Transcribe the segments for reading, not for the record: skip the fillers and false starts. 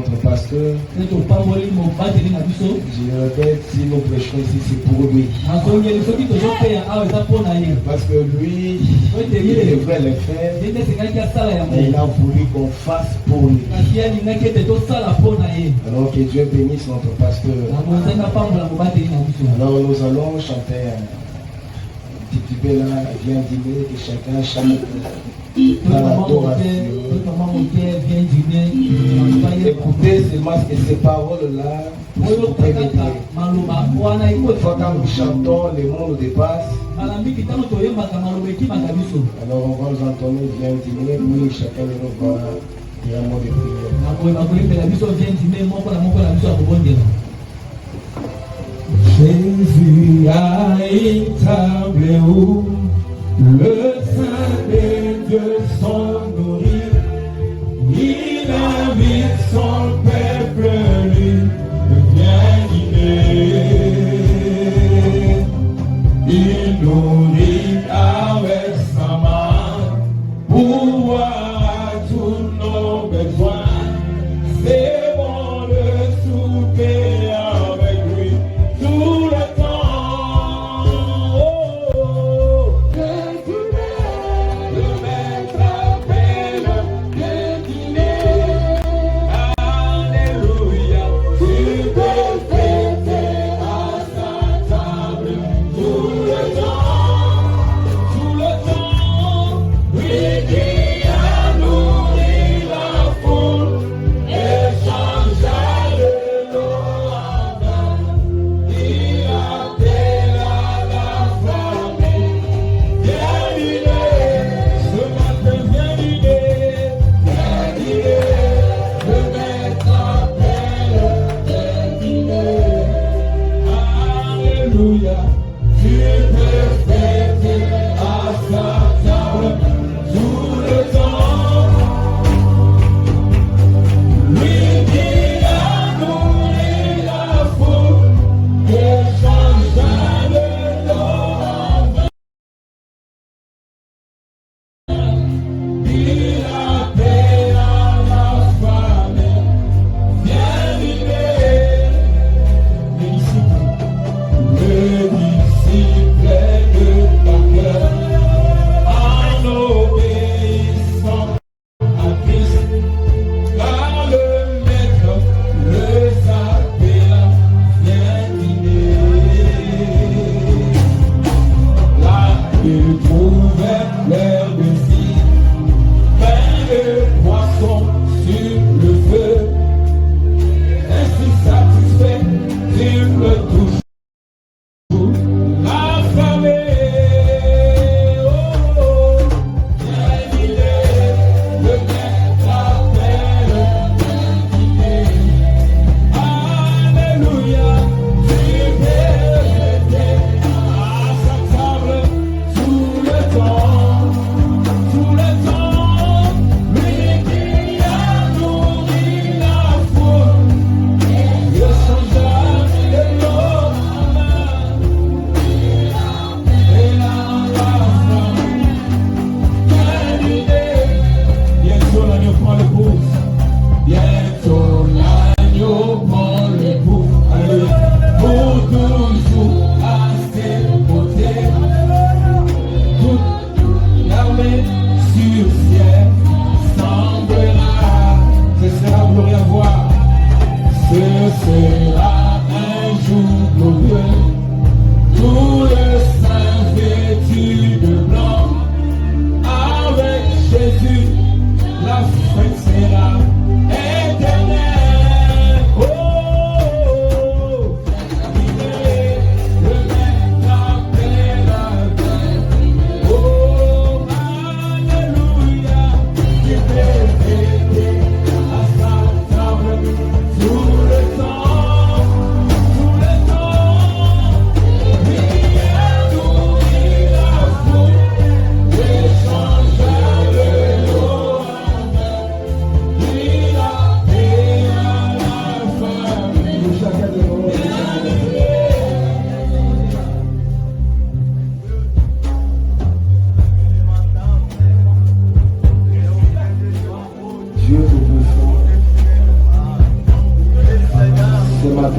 Notre pasteur, je le répète, si nous prêchons ici, c'est pour lui. Parce que lui, il devrait le faire, mais il a voulu qu'on fasse pour lui. Alors que Dieu bénisse notre pasteur. Alors nous allons chanter un petit tube là, viens dîner, que chacun chante dans l'adoration. Écoutez seulement que ces paroles-là, une fois quand nous chantons, le monde dépasse. Alors on va nous entonner, viens dîner, oui, chacun de nous va dire un mot de prière. Jésus a une table où le Saint de Dieu sont nourris. Il invite son peuple, lui, viens dîner. Il nourrit avec sa main pour voir tous nos besoins. C'est bon de souper avec lui tout le temps. Le dîner, le maître appelle, le dîner. Alléluia.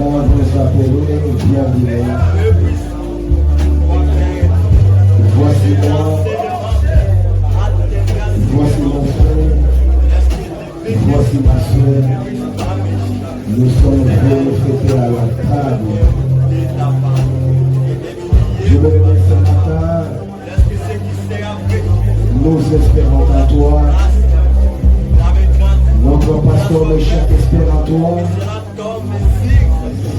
matin, vous appelez, bienvenue. Voici moi, voici mon frère, voici ma soeur. Nous sommes venus fêter à la table. Je me réveille ce matin. Nous espérons en toi. Notre pasteur le chef espère en toi.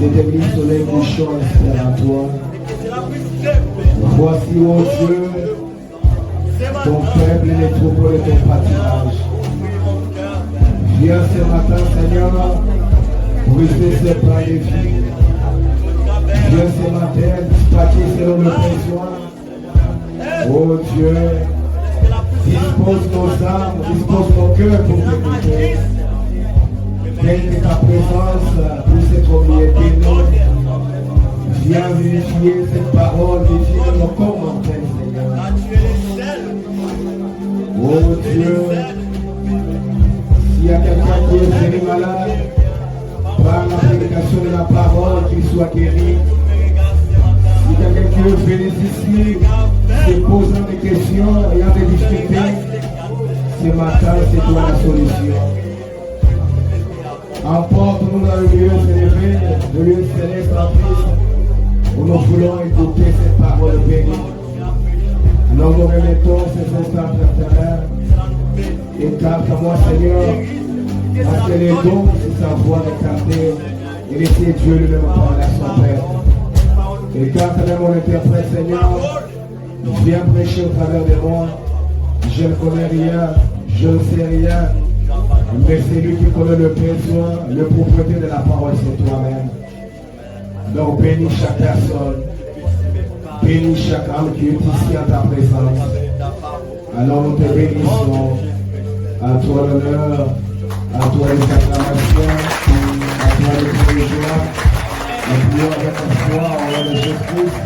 Cette église soleil bouchon espère en toi. Voici, ô Dieu, ton peuple et les troupeaux de ton pâturage. Viens ce matin, Seigneur, briser ces plans de vie. Viens ce matin, dispatcher selon le besoin. Oh Dieu, dispose nos âmes, dispose nos cœurs pour t'écouter. Daigne ta présence pour cette première bénédiction. Viens vérifier cette parole, vérifier nos commentaires, Seigneur. Oh Dieu, s'il y a quelqu'un qui est venu malade, par la prédication de la parole, qu'il soit guéri. Si quelqu'un qui est venu ici, se posant des questions, ayant des difficultés, ce matin, c'est toi la solution. Emporte-nous dans le lieu célébré, le lieu céleste en Christ, où nous voulons écouter cette parole bénie. Alors nous remettons ces instants préférés. Écarte-moi, Seigneur, parce que les dons, c'est sa voix écartée, et laissez Dieu lui-même parler à son Père. Écarte-moi mon interprète, Seigneur, viens prêcher au travers de moi. Je ne connais rien, je ne sais rien, mais c'est lui qui connaît le besoin, le propriété de la parole, c'est toi-même. Donc bénis chaque personne, bénis chaque âme qui est ici en ta présence. Alors nous te bénissons, à toi l'honneur, à toi les acclamations, à toi les joies, nous prions avec la foi en nom de Jésus-Christ,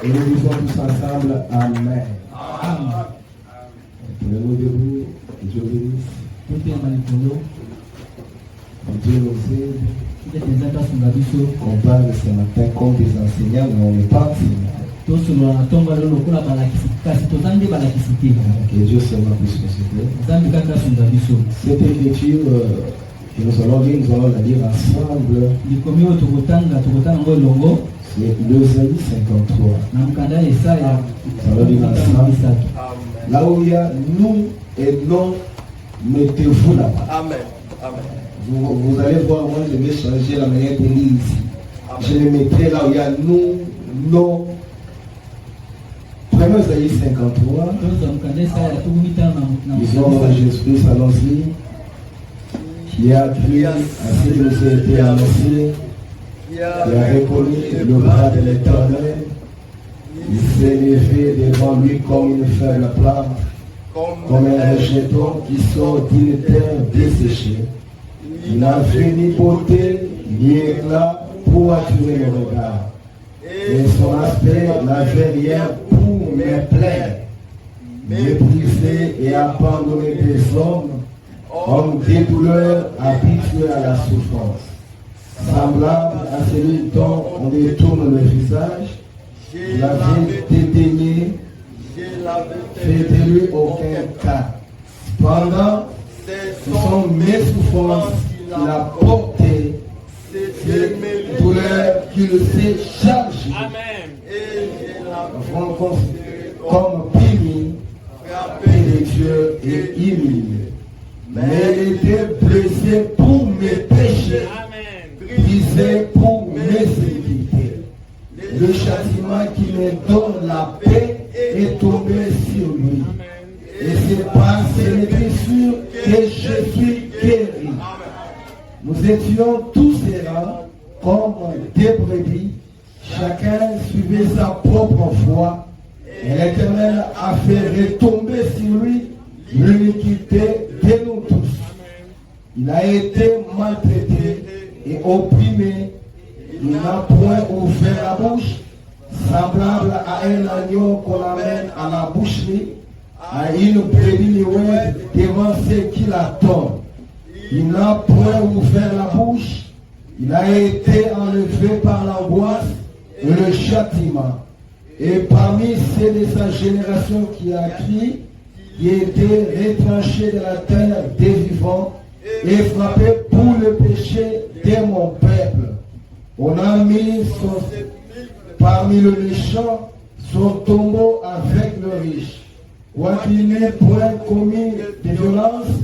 et nous disons tous ensemble, Amen. Amen. Prenons debout, que Dieu bénisse. Dieu nous aide. On parle ce matin comme des enseignants, mais on n'est pas enseignants. Que Dieu seulement puisse nous aider. Cette écriture que nous allons lire, nous allons la lire ensemble. C'est l'Ésaïe 53. Nous allons lire ensemble. Là où il y a nous et non, mettez-vous là-bas. Amen. Amen. Vous allez voir, moi je vais changer la manière de lire ici. Je les mettrai là où il y a nous, non. Prenons Ésaïe 53. Disons Jésus, allons-y. Qui a cru à ce qui nous a été annoncé, qui a reconnu le bras de l'Éternel. Il s'est levé devant lui comme une faible plante, comme un rejeton qui sort d'une terre desséchée. Il n'a fait ni beauté ni éclat pour attirer le regard. Et son aspect n'avait rien pour me plaire. Méprisé et abandonné des hommes, homme des douleurs, habitué à la souffrance. Semblable à celui dont on détourne le visage, il l'avait dédaigné, fait de lui aucun cas. Cependant, ce sont mes souffrances qu'il a portées, ces douleurs qu'il s'est chargé. Comme puni, frappé de Dieu et humilié. Mais il était blessé pour mes péchés, brisé pour mes iniquités. Le châtiment qui me donne la paix est tombé sur lui. Et c'est par ses blessures que je suis guéri. Nous étions tous errants comme des brebis. Chacun suivait sa propre voie. Et l'Éternel a fait retomber sur lui l'iniquité de nous tous. Il a été maltraité et opprimé. Il n'a point ouvert la bouche, semblable à un agneau qu'on amène à la boucherie, à une brebis muette devant ceux qui l'attendent. Il n'a point ouvert la bouche, Il a été enlevé par l'angoisse et le châtiment. Et parmi ceux de sa génération qui a crié, qui était retranché de la terre des vivants et frappé pour le péché de mon peuple. On a mis parmi le méchant son tombeau avec le riche. Quoiqu'il n'ait point commis de violence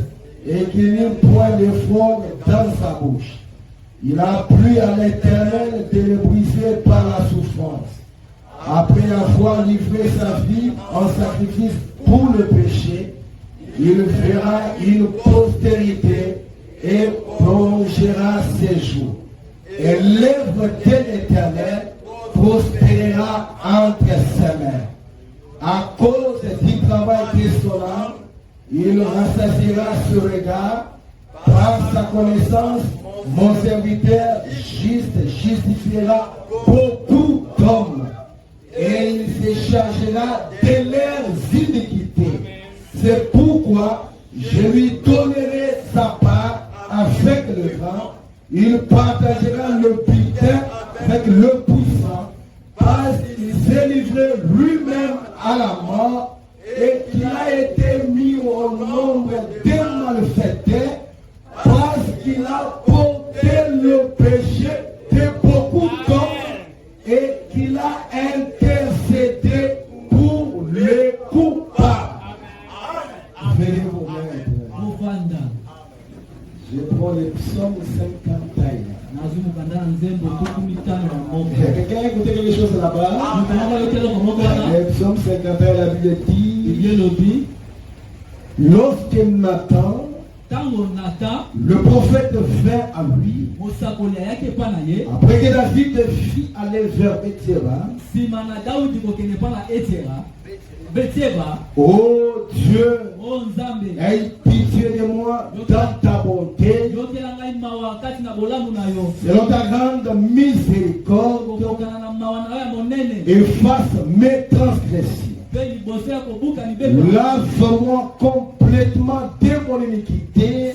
et qu'il n'ait point de fraude dans sa bouche. Il a plu à l'Éternel de le briser par la souffrance. Après avoir livré sa vie en sacrifice pour le péché, il verra une postérité et prolongera ses jours. Et l'œuvre de l'Éternel prospérera entre ses mains. À cause du travail de son âme, il rassasiera ce regard. Par sa connaissance, mon serviteur juste justifiera beaucoup d'hommes. Et il se chargera de leurs iniquités. C'est pourquoi je lui donnerai sa part avec le grand. Il partagera le butin avec le puissant, parce qu'il s'est livré lui-même à la mort et qu'il a été mis au nombre des malfaiteurs, parce qu'il a porté le péché de beaucoup d'hommes et qu'il a intercédé pour les coupables. Venez vous mettre. Je prends le psaume 51. Quelqu'un a écouté quelque chose là-bas? Le psaume 51, la Bible dit, lorsque Nathan, le prophète vint à lui, après que David fit aller vers Béthéba, oh Dieu, aie pitié de moi dans ta bonté, selon ta grande miséricorde, efface mes transgressions. Lave-moi complètement de mon iniquité et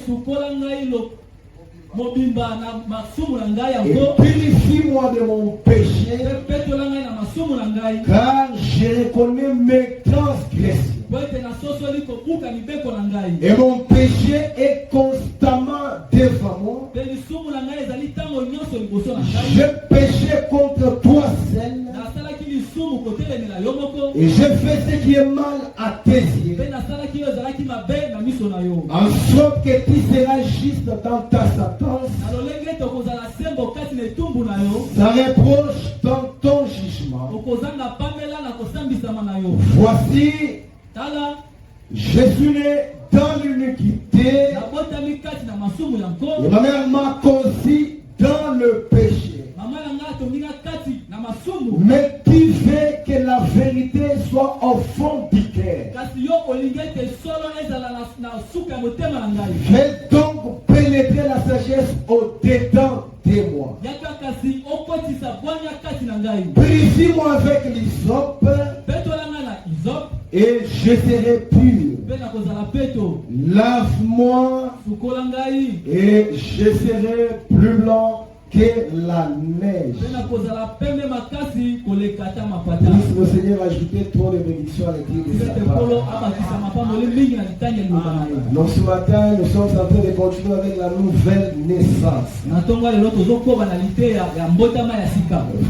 purifie-moi de mon péché, car je reconnais mes transgressions et mon péché est constamment devant moi. J'ai péché contre toi seul et je fais ce qui est mal à tes yeux, en sorte que tu seras juste dans ta sentence, ça reproche dans ton jugement. Voici, je suis né dans l'iniquité et ma mère m'a conçu dans le péché. Mais tu veux que la vérité soit au fond du cœur. Fais donc pénétrer la sagesse au-dedans de moi. Purifie-moi avec l'hysope et je serai pur. Lave-moi et je serai plus blanc que la neige. Puisse le Seigneur ajouter trop de bénédictions à l'église de sa part. Donc ce matin, nous sommes en train de continuer avec la nouvelle naissance.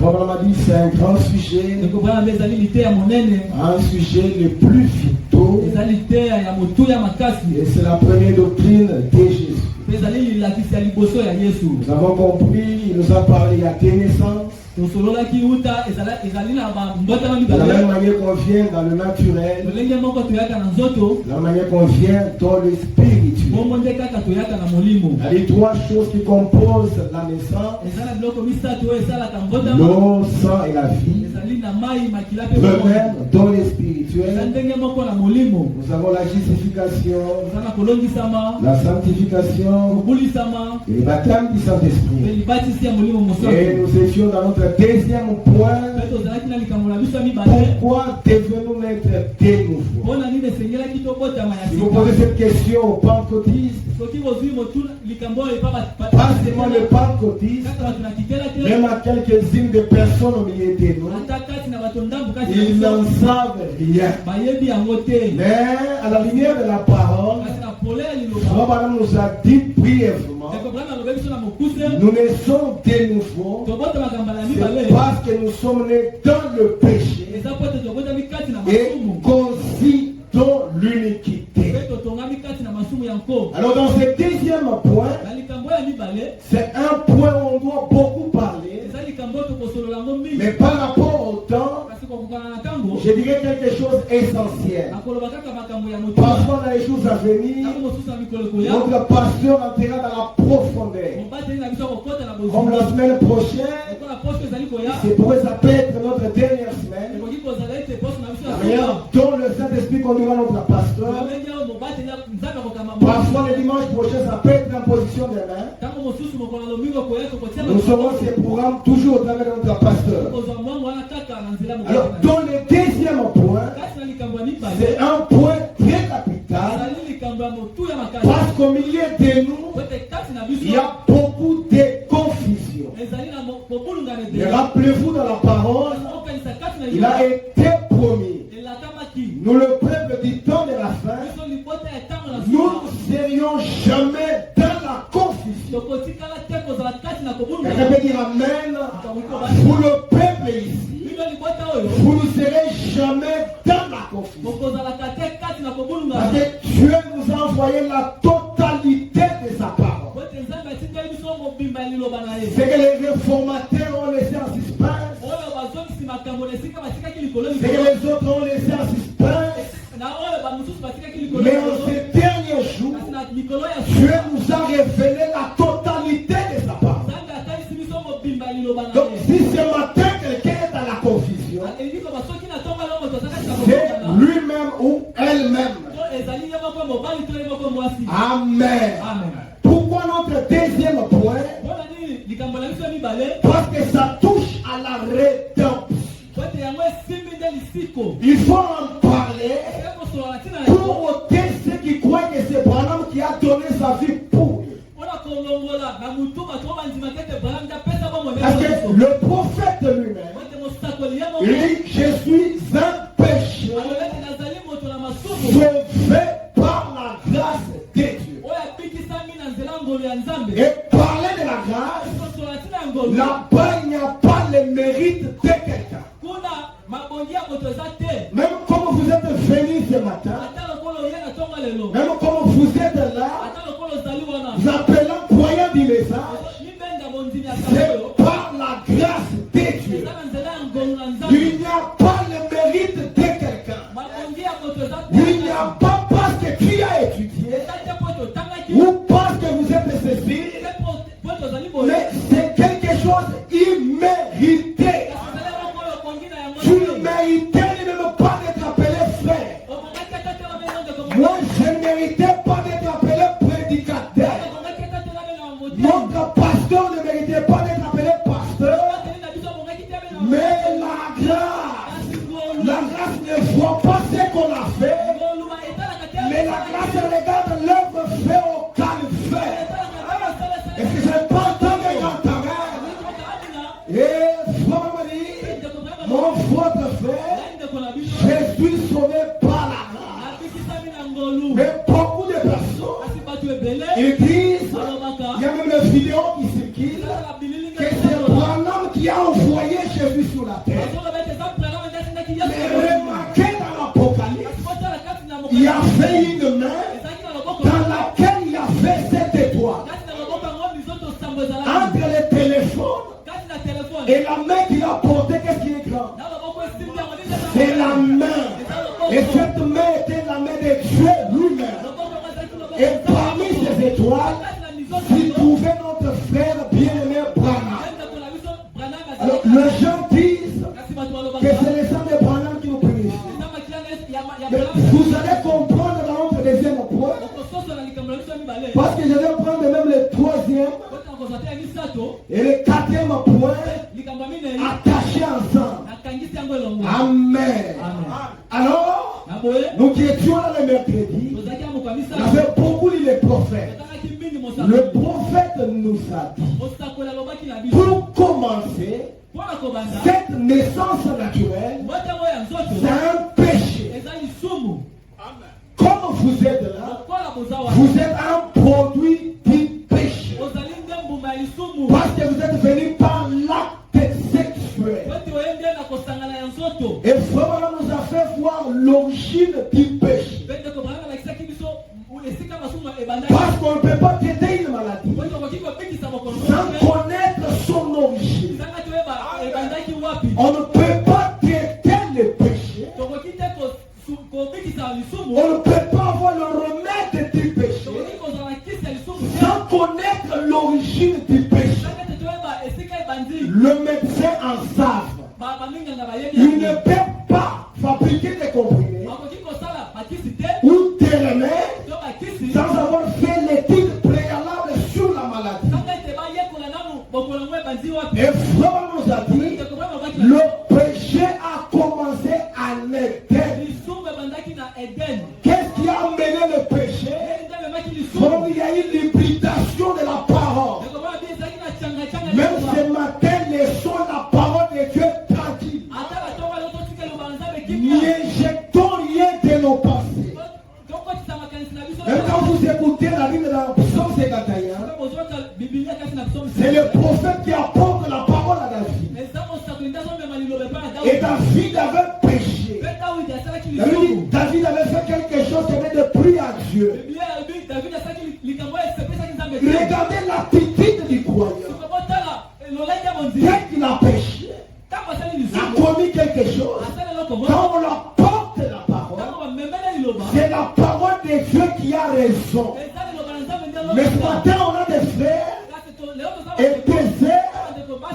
Vraiment m'a dit c'est un grand sujet. Un sujet le plus vital. Et c'est la première doctrine de Jésus. Nous avons compris, il nous a parlé, il y a des naissances. De la même manière qu'on vient dans le naturel, de la manière qu'on vient dans le spirituel. Il y a les trois choses qui composent la naissance: l'eau, sang et la vie. Même dans le spirituel, nous avons la justification, la sanctification et le baptême du Saint-Esprit. Et nous étions dans notre deuxième point. Pourquoi devons-nous être de nouveau? Si vous posez cette question au Pentecôte pentecôtistes, pas seulement les pentecôtistes, même à quelques-unes des personnes au milieu de nous, ils n'en savent rien. Mais à la lumière de la parole, Abraham nous a dit brièvement, nous naissons de nouveau, c'est parce que nous sommes nés dans le péché et conçus dans l'iniquité. Alors dans ce deuxième point, c'est un point où on doit beaucoup parler, mais par rapport au temps, je dirais quelque chose d'essentiel. Parfois dans les jours à venir, notre pasteur entrera dans la profondeur. Comme la semaine prochaine, c'est pour ça peut être notre dernière semaine. Dans le Saint-Esprit conduira notre pasteur. Parfois le dimanche prochain, ça peut être en position de main. Nous serons ces programmes toujours au travers de notre pasteur. Alors, dans le deuxième point, c'est un point très capital. Parce qu'au milieu de nous, il y a beaucoup de confusion. Mais rappelez-vous dans la parole, il a été promis. Nous, le peuple du temps de la fin, nous ne serions jamais dans la confusion. Et je peux dire amen. Pour le peuple ici, vous ne serez jamais dans la confusion. Parce que Dieu nous a envoyé la totalité de sa parole. C'est que les réformateurs ont laissé en suspense. C'est que les autres ont laissé en suspense. Mais en ces derniers jours, Dieu nous a révélé la totalité de sa parole. Donc si ce matin quelqu'un est dans la confusion, c'est lui-même ou elle-même. Amen. Pourquoi notre deuxième point? Parce que ça touche à la rédemption. Il faut en parler pour ôter ceux qui croient que c'est Branham qui a donné sa vie pour eux. Parce que le prophète lui-même, il dit, je suis un pécheur sauvé par la grâce de Dieu. Et parler de la grâce, là-bas il n'y a pas le mérite de quelqu'un. Même comme vous êtes venus ce matin, même comme vous êtes là, vous appelez croyant du message, c'est par la grâce de Dieu. Il n'y a pas le mérite de quelqu'un. Il n'y a pas parce que tu as étudié ou parce que vous êtes ceci, mais c'est quelque chose immérité. Tu ne méritais même pas d'être appelé frère. Moi, je ne méritais pas d'être appelé prédicateur. Notre pasteur ne méritait pas d'être appelé pasteur. Mais la grâce ne voit pas ce qu'on a fait. Mais la grâce regarde l'œuvre faite au calvaire. Est-ce que je n'ai pas entendu grand-père? Et mon votre frère, je suis sauvé par la grâce. Mais beaucoup de personnes, ils disent, il y a même une vidéo qui circule, que c'est Branham qui a envoyé Jésus sur la terre. Mais remarquez dans l'Apocalypse, il a fait une main dans laquelle il a fait cette étoile. Entre les téléphones et la main qu'il a portée, qu'est-ce qui est grand? C'est la main. Et cette main était la main de Dieu lui-même. Et parmi ces étoiles, s'il trouvait notre frère bien-aimé Branham. Alors, les gens disent que c'est le sang de Branham qui nous punit. Mais vous allez comprendre dans notre deuxième point. Parce que je vais prendre même le troisième et le quatrième point attachés ensemble. Amen. Alors, nous qui étions là le mercredi, on avait beaucoup lu les prophètes. nous a dit, pour commencer, cette naissance naturelle, c'est un péché. Comme vous êtes là, vous êtes un produit du péché. Parce que vous êtes venu par l'acte sexuel. Et vraiment nous a fait voir l'origine du péché. Parce qu'on ne peut pas traiter une maladie sans connaître son origine. On ne peut pas traiter le péché. On ne peut pas avoir le remède du péché sans connaître l'origine du péché. Le médecin en savent. Il ne peut pas fabriquer des comprimés ou des remèdes sans avoir fait l'étude préalable sur la maladie. Et Frère nous a dit, le péché a commencé à Éden. Qu'est-ce qui a amené le péché? Comme il y a eu l'hybridation de la parole. Même ce matin, laissons la parole de Dieu traduite. N'injectons rien de nos pensées. Même quand vous écoutez la Bible dans le psaume 51, c'est le prophète qui apporte la parole à David. Et David avait péché. David avait fait quelque chose qui avait de pluie à Dieu. Regardez l'attitude du croyant. Dès qu'il a péché, il a commis quelque chose. Quand on apporte la parole, c'est la parole de Dieu qui a raison. Mais ce matin, on a des frères et des sœurs,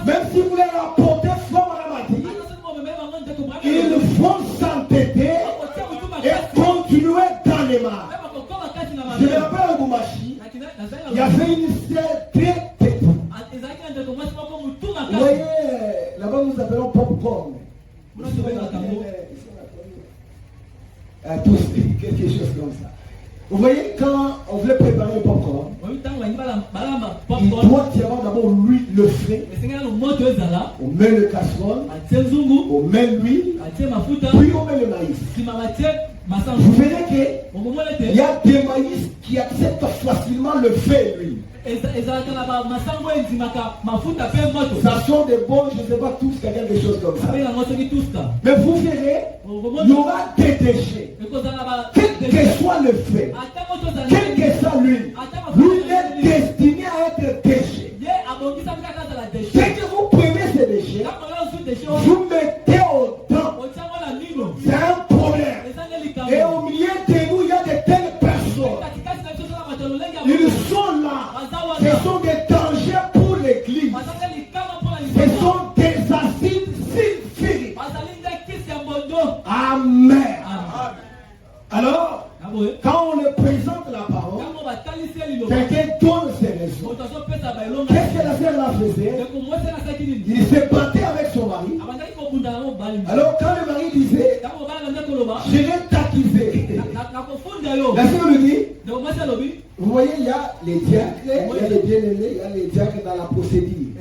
même si vous les rapportez comme on a dit, ils vont s'entêter et continuer dans les mains. Je me rappelle à Boumachi, il y avait une sœur très tête. Vous voyez, là-bas nous appelons popcorn. Tous, quelque chose comme ça. Vous voyez, quand on voulait préparer le popcorn, il doit y avoir d'abord l'huile, le frais. On met le casserole, on met l'huile, puis on met le maïs. Vous verrez qu'il y a des maïs qui acceptent facilement le feu et l'huile. Ça sont des bons, je ne sais pas tous, quelque chose comme ça. Mais vous verrez, il y aura des déchets. Quel que soit le fait, quel que soit l'huile, l'huile est destinée à être déchet. Dès que vous prenez ces déchets, vous mettez au temps. C'est un problème. Et au milieu de nous, il y a de telles personnes. Ils sont là. Ce sont des dangers pour l'église. Ce sont des acides sulfuriques. Amen. Alors, quand on leur présente la parole, quelqu'un donne ses raisons. Qu'est-ce que la sœur là faisait? Il se battait avec son mari. Alors quand le mari disait, je vais t'accuser, la sœur lui dit, vous voyez, il y a les diacres, il y a les bien-aimés, il y a les diacres dans la procédure.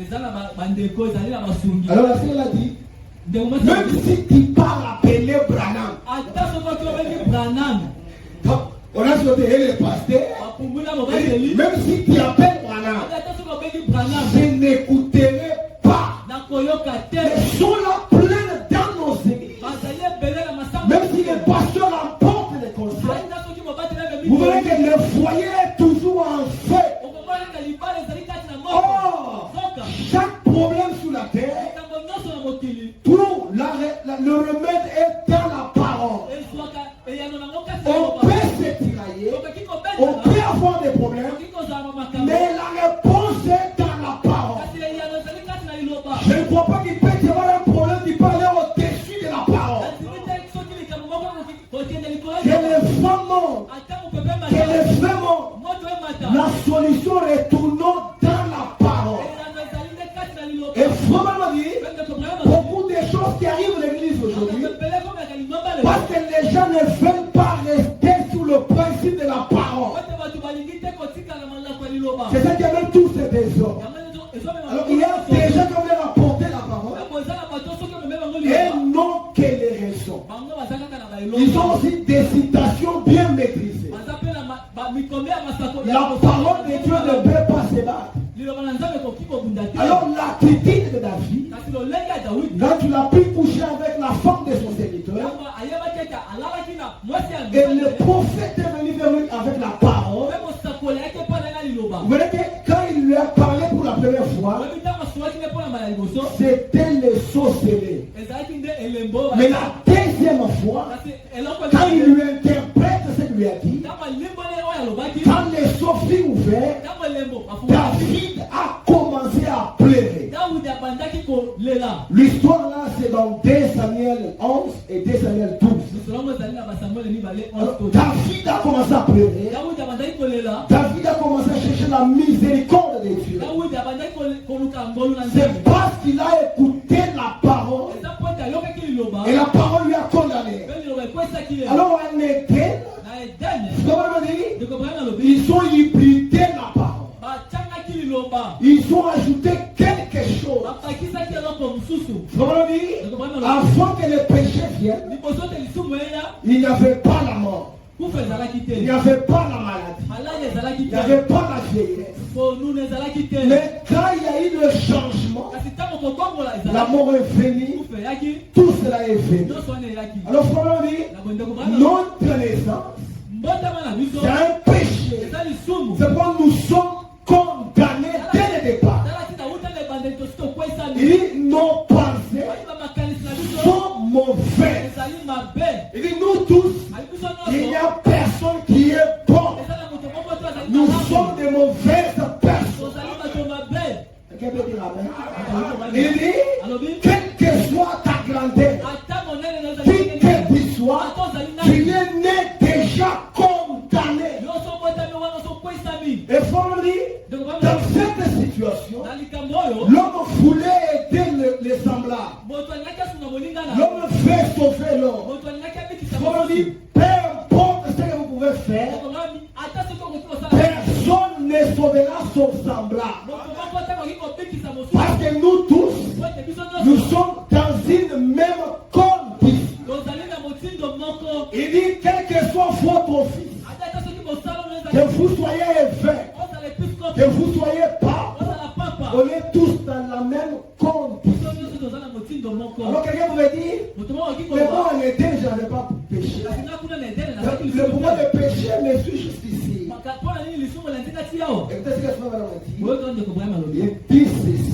Alors la sœur a dit, même si tu parles appeler Branham, on a sauté le pasteur, même si tu appelles Branham, je n'écouterai pas. Ils sont là pleins dans nos églises. Même si les pasteurs apportent les conseils, vous verrez que le foyer est toujours en feu. Oh, chaque problème sur la terre, tout le remède est dans la parole. On peut se tirailler, on peut avoir des problèmes, mais la réponse est dans la parole. Je ne crois pas qu'il peut y avoir un problème qui peut aller au-dessus de la parole. Que les femmes montent, que les femmes montent, la solution retournons dans la parole. Et vraiment dit, beaucoup de choses qui arrivent à l'église aujourd'hui, parce que les gens ne veulent pas rester sous le principe de la parole. C'est ça qui amène tous ces désordres. Alors il y a des gens qui ont rapporté la parole et non que les raisons. Ils ont aussi des citations bien maîtrisées. La parole de Dieu ne peut pas se battre. Alors l'attitude de David, quand il a pu coucher avec la femme de son serviteur, et le prophète est venu vers lui avec la parole, vous voyez que quand il lui a parlé pour la première fois, c'était le sorceleur. Mais la deuxième fois, quand il lui interprète ce qu'il lui a dit, quand les sceaux furent ouverts, David a commencé à pleurer. L'histoire là, c'est dans 2 Samuel 11 et 2 Samuel 12. David a commencé à pleurer. David a commencé à chercher la miséricorde de Dieu. C'est parce qu'il a écouté la parole et la parole lui a condamné. Alors en Éden, ils ont hybridé la parole. Ils ont ajouté quelque chose. Avant que le péché vienne, il n'y avait pas la mort. Il n'y avait pas la maladie. Il n'y avait pas la vieillesse. Mais quand il y a eu le changement, la mort est venue, tout cela est venu. Alors, notre naissance, c'est un péché. C'est pourquoi nous sommes condamnés dès le départ. Il dit nos pensées sont mauvaises. Il dit nous tous, il n'y a personne qui est bon. Nous sommes des mauvaises personnes. Quelqu'un peut dire amen? Il dit, quelle que soit ta grandeur, qui que tu sois, tu es né déjà condamné. Et faut dire, dans cette situation, l'homme voulait aider les semblables. L'homme veut sauver l'homme. Faut dire, peu importe ce que vous pouvez faire, personne ne sauvera son semblable. Parce que nous tous, nous sommes dans une même condition. Il dit, quel que soit votre office, que vous soyez évêque, que vous soyez pape, on est tous dans la même condition. Alors quelqu'un pouvait dire, mais moi en Éden, je n'avais pas péché. Le pouvoir de péché me suit juste ici. Et peut-être que ce va dire, il dit ceci.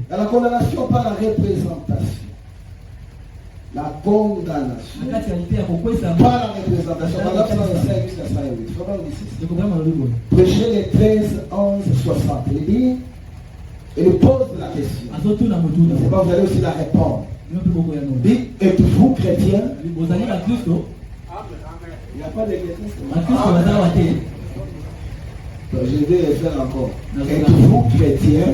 La condamnation par la représentation. La condamnation par la représentation. Prêcher les 13, 11, 60. Il dit, il pose la question. C'est pas vous allez aussi la répondre. Il dit, êtes-vous chrétien? Il n'y a pas de chrétien. Je vais le faire encore. Êtes-vous chrétien?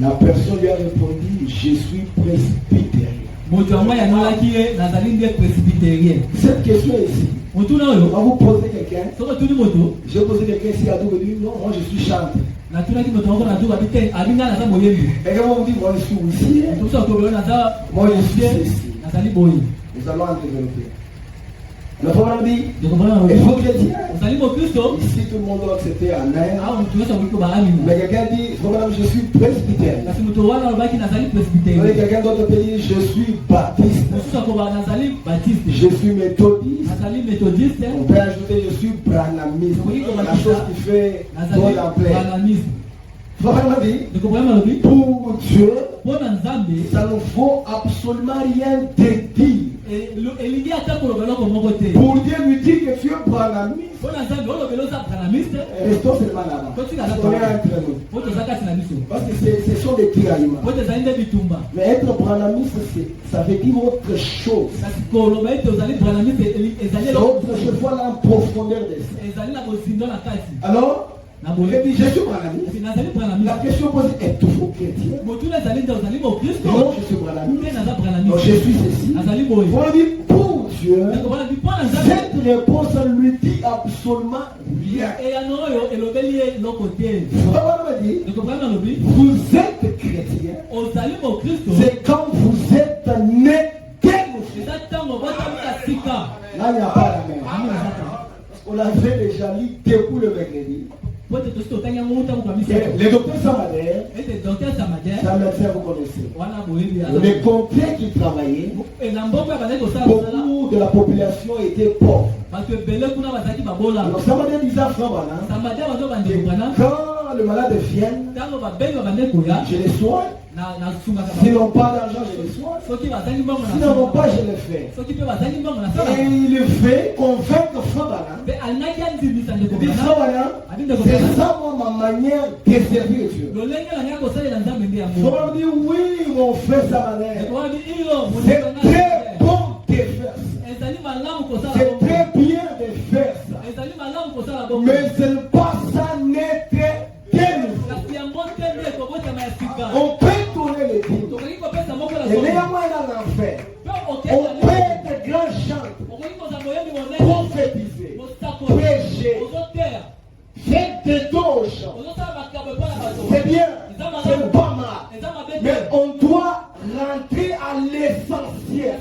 La personne lui a répondu, je suis presbytérien. Cette question ici, quand vous posez quelqu'un, je vais poser quelqu'un ici à tout dire, non, moi je suis chanteur. Et quand on dit, moi je suis huissier, moi je suis ceci. Nous allons en développer. Le problème dit, il faut chrétien. Ici tout le monde doit accepter Amen. Mais quelqu'un dit, je suis presbytérien. Quelqu'un d'autre peut dire, je suis baptiste. Je suis méthodiste. On peut ajouter, je suis branamiste. La chose qui fait bon la plaie. Pour Dieu, ça ne faut absolument rien te dire. Pour Dieu lui dire que tu es branamiste, restons seulement là-bas. On est entre nous. Parce que ce sont des tiraillements. Mais être branamiste, ça veut dire autre chose. C'est autre chose, voilà en profondeur de ça. Alors, je suis branamiste. La question posée, êtes-vous chrétien? Non, je suis branamiste. Non, je suis ceci. Pour Dieu, cette réponse lui dit absolument rien. Vous Vous êtes chrétien. C'est quand vous êtes né de nouveau. Là, il n'y a pas la même. On l'avait déjà lu depuis le mercredi. Le docteur Samadère, c'est un médecin, vous connaissez. Les contrées qui travaillaient, beaucoup de la population était pauvre. Alors Samadère disait à Frabana, quand le malade vient, je les soigne. S'ils n'ont pas d'argent, je les soigne. S'ils n'en ont pas, je les fais. Et il fait convaincre Frabana. Il dit Frabana, c'est ça ma manière de servir Dieu. Frabana dit oui, mon frère Samadère. C'est très bon de faire ça. C'est très bien de faire ça. Mais ce n'est pas ça n'être de nous. On peut tourner les films. Et néanmoins, dans l'enfer, on peut être grand chant, prophétiser, prêcher, faire des dons aux gens. C'est bien, c'est pas mal. Mais on doit rentrer à l'essentiel.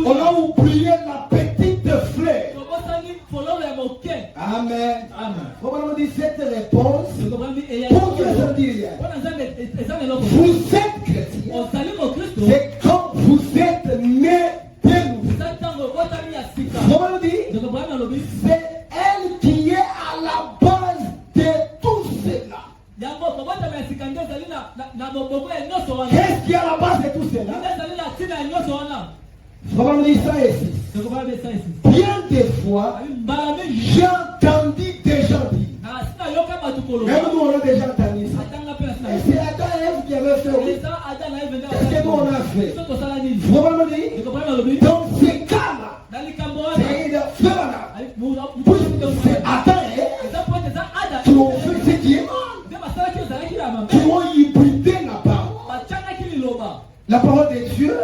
On a oublié la petite fleur. Amen. Comment on dit cette réponse? Pour Dieu, ça dit rien. Vous êtes chrétien. C'est quand vous êtes né de nouveau. Comment on dit? C'est elle qui est à la base de tout cela. Qu'est-ce qui est à la base de tout cela? Comment on dit ça ici? Bien des fois, j'ai entendu des gens dire. Même nous, on a déjà entendu ça. C'est Adam et Ève qui avaient fait. Qu'est-ce que nous on a fait? Vraiment dit, dans ces cas-là, c'est une femme. C'est Adam et Ève qui ont fait ce qui est mal. Qui ont hybridé la parole de Dieu.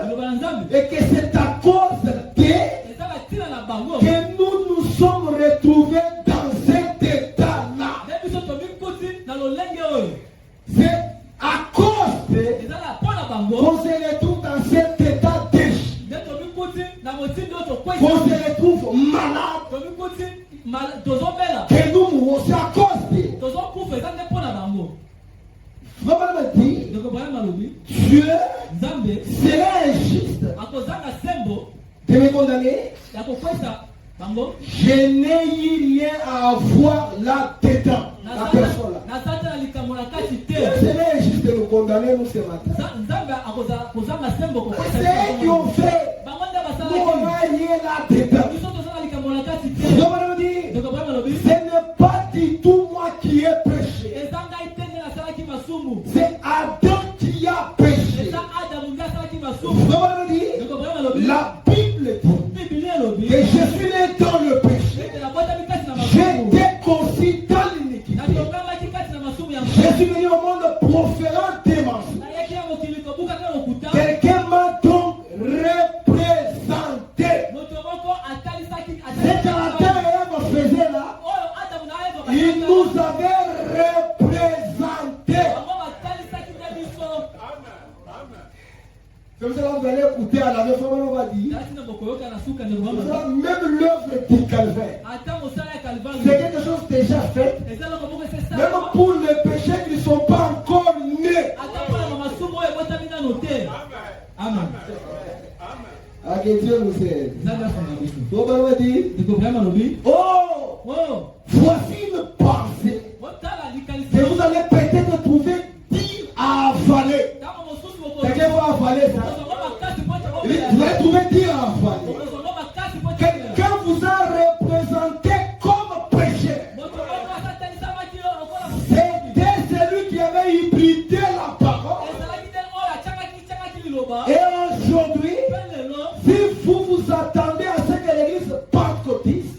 Et que c'est à cause que nous sommes retrouvés dans cet état-là. C'est à cause qu'on se retrouve dans cet état déchu. Qu'on se retrouve malade. Que nous mourons. C'est à cause de Vraiment dit, Dieu serait injuste de me condamner. Je n'ai eu rien à voir là-dedans. La personne là. Dieu serait injuste de nous condamner nous ce matin. C'est eux qui ont fait. Nous on n'a rien là-dedans. Vraiment dit, ce n'est pas du tout moi qui ai péché. C'est Adam qui a péché. Vraiment dit, la Bible dit que je suis né dans le péché. J'étais conçu dans l'iniquité. Je suis venu au monde proférant des mensonges. Quelqu'un m'a donc représenté. C'est qu'Adam et Ève faisaient là, il nous avait représenté. Comme ça, vous allez écouter à la réforme, on va dire. Même l'œuvre du calvaire, c'est quelque chose déjà fait. Même pour les péchés qui ne sont pas encore nés. Amen. Ah, que Dieu nous aide. Comment on va dire? Oh, voici une pensée que vous allez peut-être trouver dire à avaler. Quelqu'un va avaler ça. Vous allez trouver dire à avaler. Quelqu'un vous a représenté comme péché. C'était celui qui avait hybridé la parole. Et aujourd'hui, si vous vous attendez à ce que l'église pentecôtiste,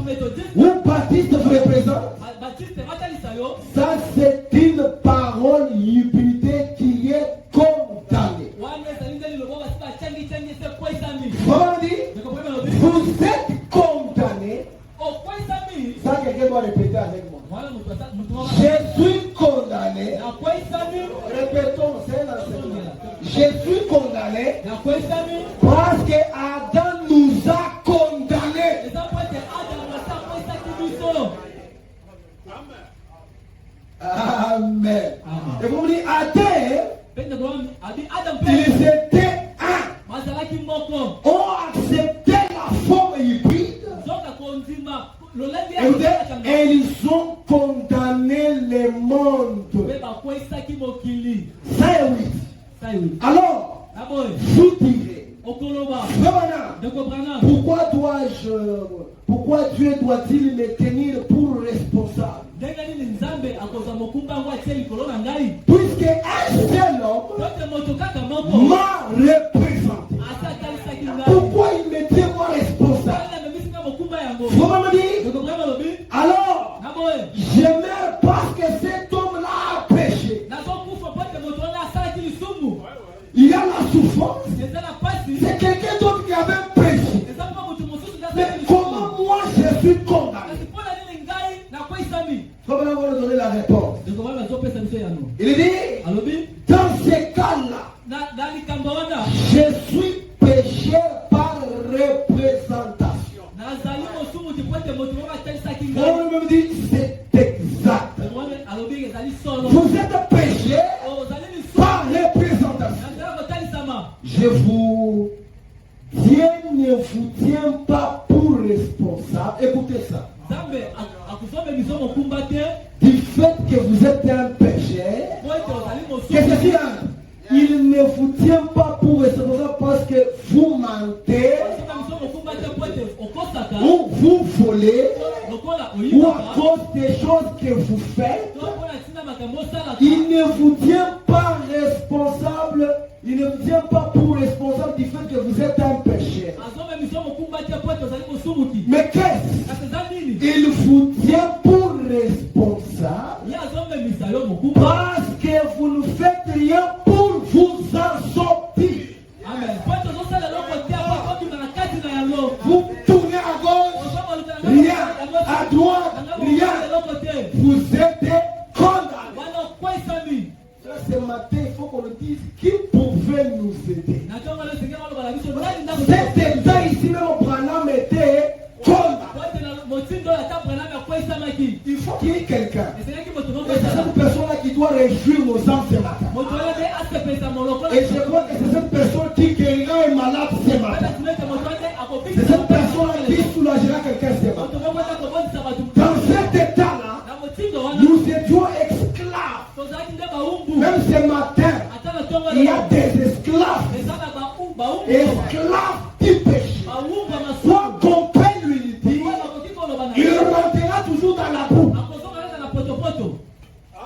méthodiste ou baptiste vous représente, ça c'est une parole hybridée qui est condamnée. Comment on dit? va répéter avec moi. Voilà, Je suis condamné. Répétons, c'est l'enseignement. Je suis condamné parce que Adam nous a condamnés. Amen. Et vous me dites, Adam, ils étaient un. Ont accepté la forme hybride. Et ils ont condamné le monde. Ça est oui. Alors, vous direz, pourquoi Dieu doit-il me tenir pour responsable? Puisque un seul homme m'a représenté. Pourquoi il me tient moi responsable? Vous me dites, alors, je meurs parce que cet homme-là a péché. Il y a la souffrance. C'est quelqu'un d'autre qui avait péché. Mais comment moi je suis condamné? Comment on va donner la réponse? Il dit, dans ces cas-là, je suis pécheur par représentation. On me dit, c'est exact. Vous êtes péché par représentation. Je vous ne vous tiens pas pour responsable. Écoutez ça. Du fait que vous êtes un pécheur, qu'est-ce que c'est? Il ne vous tient pas pour responsable parce que vous mentez, ou vous volez, ou à cause des choses que vous faites. Il ne vous tient pas responsable. Il ne vous tient pas pour responsable du fait que vous êtes un pécheur. Mais qu'est-ce? Il vous tient pour responsable parce que vous ne faites rien pour vous en sortir. Vous tournez à gauche, rien. À droite, rien. Vous êtes condamné. Ce matin, il faut qu'on le dise, qui pouvait nous aider? Cet état ici, même au Branham était condamné. Il faut qu'il y ait quelqu'un. Et c'est cette personne-là qui doit réjouir nos âmes ce matin. Et je crois que c'est cette personne qui guérira un malade ce matin. C'est cette personne-là qui soulagera quelqu'un ce matin. Dans cet état-là, nous étions esclaves. Même ce matin, il y a des esclaves. Esclaves du péché. Quoi qu'on peut lui dire, il remontera toujours dans la boue.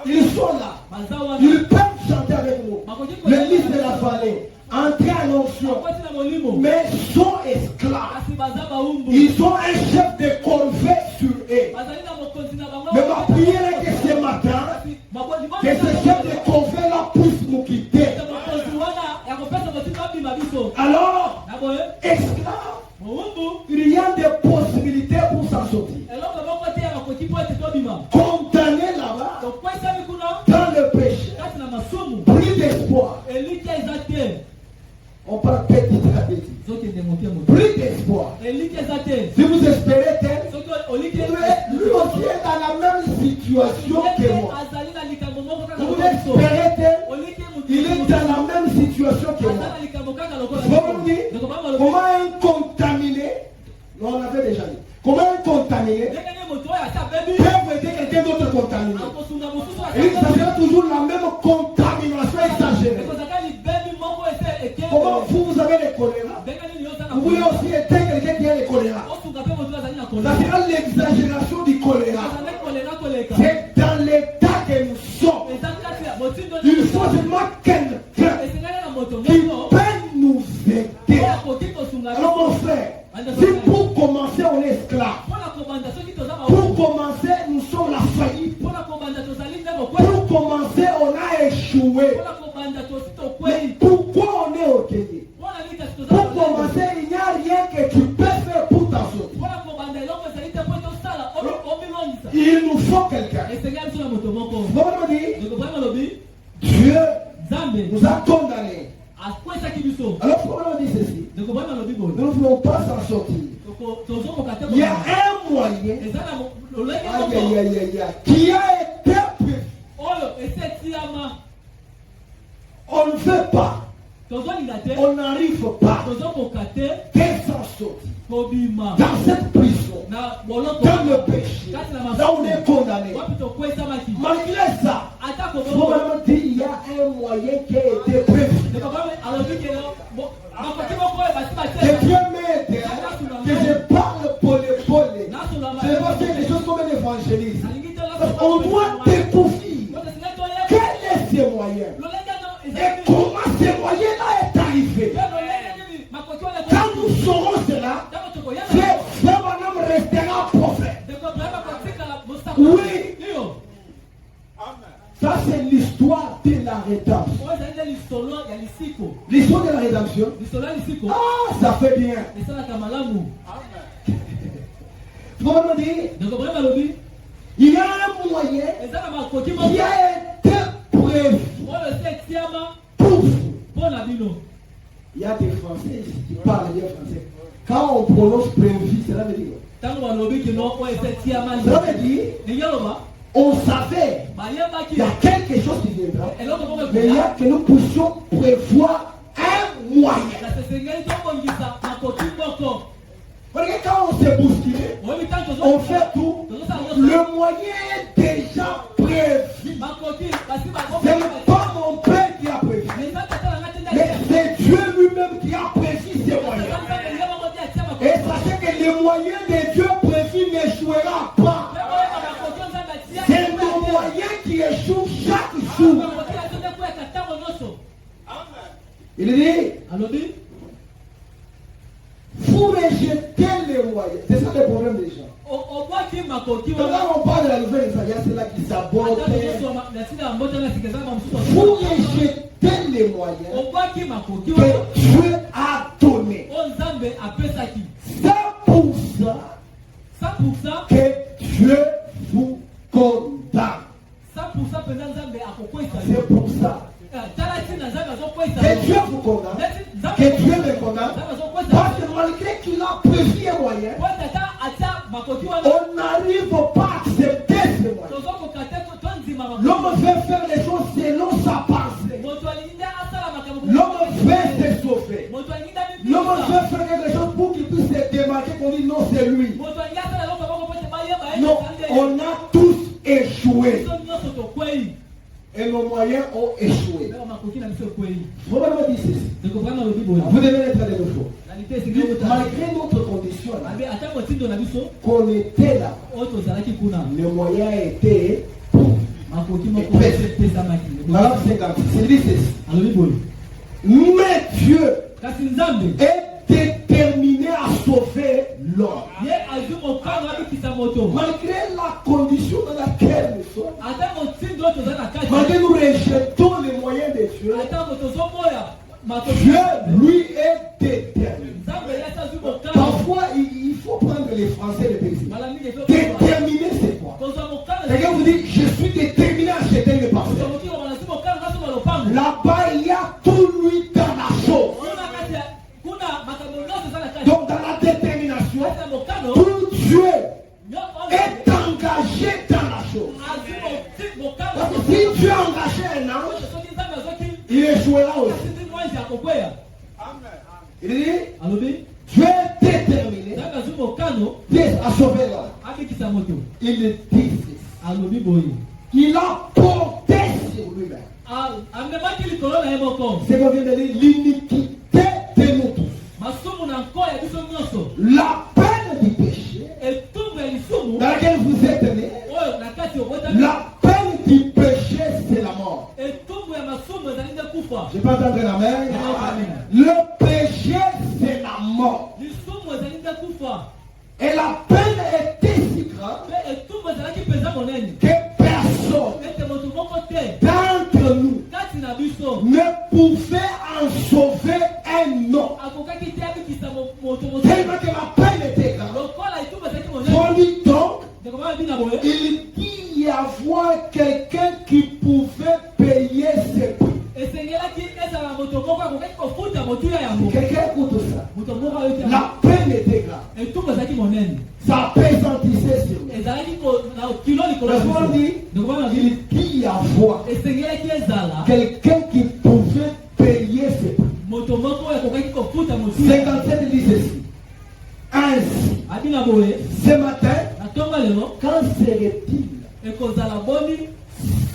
Ils sont là. Ils peuvent chanter avec nous. L'église de la vallée, entrer en onction. Mais ils sont esclaves. Ils ont un chef de corvée sur eux. Mais ma prière est que ce matin, que ce chef de corvée là puisse nous quitter. Alors, esclaves, il y a des possibilités pour s'en sortir. Condamné là-bas, dans le péché, plus d'espoir. On parle petit à petit. Plus d'espoir. Si vous espérez tel, lui aussi est dans la même situation que moi. Vous espérez tel, il est dans la même situation que moi. Comment un contaminé, on l'avait déjà dit, comment un contaminé peut aider quelqu'un d'autre contaminé? Et il s'agira toujours de la même contamination exagérée. Comment vous avez le choléra? Vous voulez aussi aider quelqu'un qui a le choléra? Ça sera l'exagération du choléra. C'est dans l'état que nous sommes. Il faut seulement quelqu'un qui peut nous aider. Alors mon frère, si pour commencer on est esclave, pour commencer nous sommes la faillite, pour commencer on a échoué, mais pourquoi on est au Kenya? Pour commencer il n'y a rien que tu peux faire pour t'en sortir. Il Il nous faut quelqu'un. Vous comprenez? Dieu nous a condamnés. Alors pourquoi on dit ceci? Nous ne pouvons pas s'en sortir. Il y a un moyen qui a été prévu. On ne fait pas. On n'arrive pas de s'en sortir. Dans cette prison, dans le péché, là on est condamné. Malgré ça, probablement il y a un moyen qui a été prévu. Que Dieu m'aide, que je parle pour les volets. Je vais faire des choses comme un évangéliste. On doit découvrir quel est ce moyen et comment ce moyen-là est arrivé. Quand nous saurons cela, ce bonhomme restera prophète. Oui. Ça c'est l'histoire de la rédemption. L'histoire de la rédemption. Ah, ça fait bien. Vous comprenez? Il y a un moyen qui a été prévu pour vous. Il y a des Français ici qui parlent bien français. Quand on prononce prévu, cela veut dire. Cela veut dire, on savait qu'il y a quelque chose qui viendra, mais il y a que nous puissions prévoir un moyen. Regardez, quand on s'est bousculé, on fait tout. Le moyen est déjà prévu. Ce n'est pas mon père qui a prévu, mais c'est Dieu lui-même qui a prévu ces moyens. Et sachez que les moyens de Dieu prévus n'échouera pas. C'est nos moyens qui échouent chaque jour. Il dit, vous rejetez les moyens. C'est ça le problème des gens. Quand on parle de la nouvelle Israël, c'est là qui sabote. Vous rejetez les moyens que Dieu a donnés. C'est pour ça que Dieu vous condamne. C'est pour ça que Dieu vous condamne, que Dieu me condamne, parce que malgré qu'il a prévu un moyen, on n'arrive pas à accepter ce moyen. L'homme veut faire les choses selon sa pensée. L'homme veut se sauver. L'homme veut faire quelque chose pour qu'il puisse se démarquer, qu'on dit non, c'est lui. Non, on a tous échoué. Et nos moyens ont échoué. Vous m'avez dit ceci. Vous devez être de nouveau. Malgré notre condition, qu'on était là, le moyen était Malade 56. C'est dit ceci. Mais Dieu est déterminé à sauver l'homme. Malgré la condition dans laquelle nous sommes, malgré nous rejetons les moyens de Dieu, Dieu, lui, est déterminé. Parfois, il faut prendre les Français de pays. Déterminé, c'est quoi? Quelqu'un vous dit, je suis déterminé à jeter le parcelle. Là-bas, il y a tout lui dans la chose. Donc, dans la détermination, tout Dieu est engagé dans la chose. Parce que si Dieu a engagé un ange, il échouera aussi. Il dit, Dieu est déterminé à sauver l'homme. Il le dit, il a porté sur lui-même. C'est qu'on vient de dire l'iniquité de nous tous. La peine du péché dans laquelle vous êtes nés, la peine du péché, c'est la mort. Je ne vais pas entendre la main. Le péché, c'est la mort. Et la peine était si grave que personne d'entre nous ne pouvait en sauver un homme. Tellement que la peine était grave. On dit donc Il dit y avoir quelqu'un qui pouvait payer ses prix. Quelqu'un écoute ça. La peine était grave. Ça pesantissait sur lui. Il dit y avoir quelqu'un qui pouvait payer ses prix. 57 dit ceci. Ainsi, ce matin, quand serait-il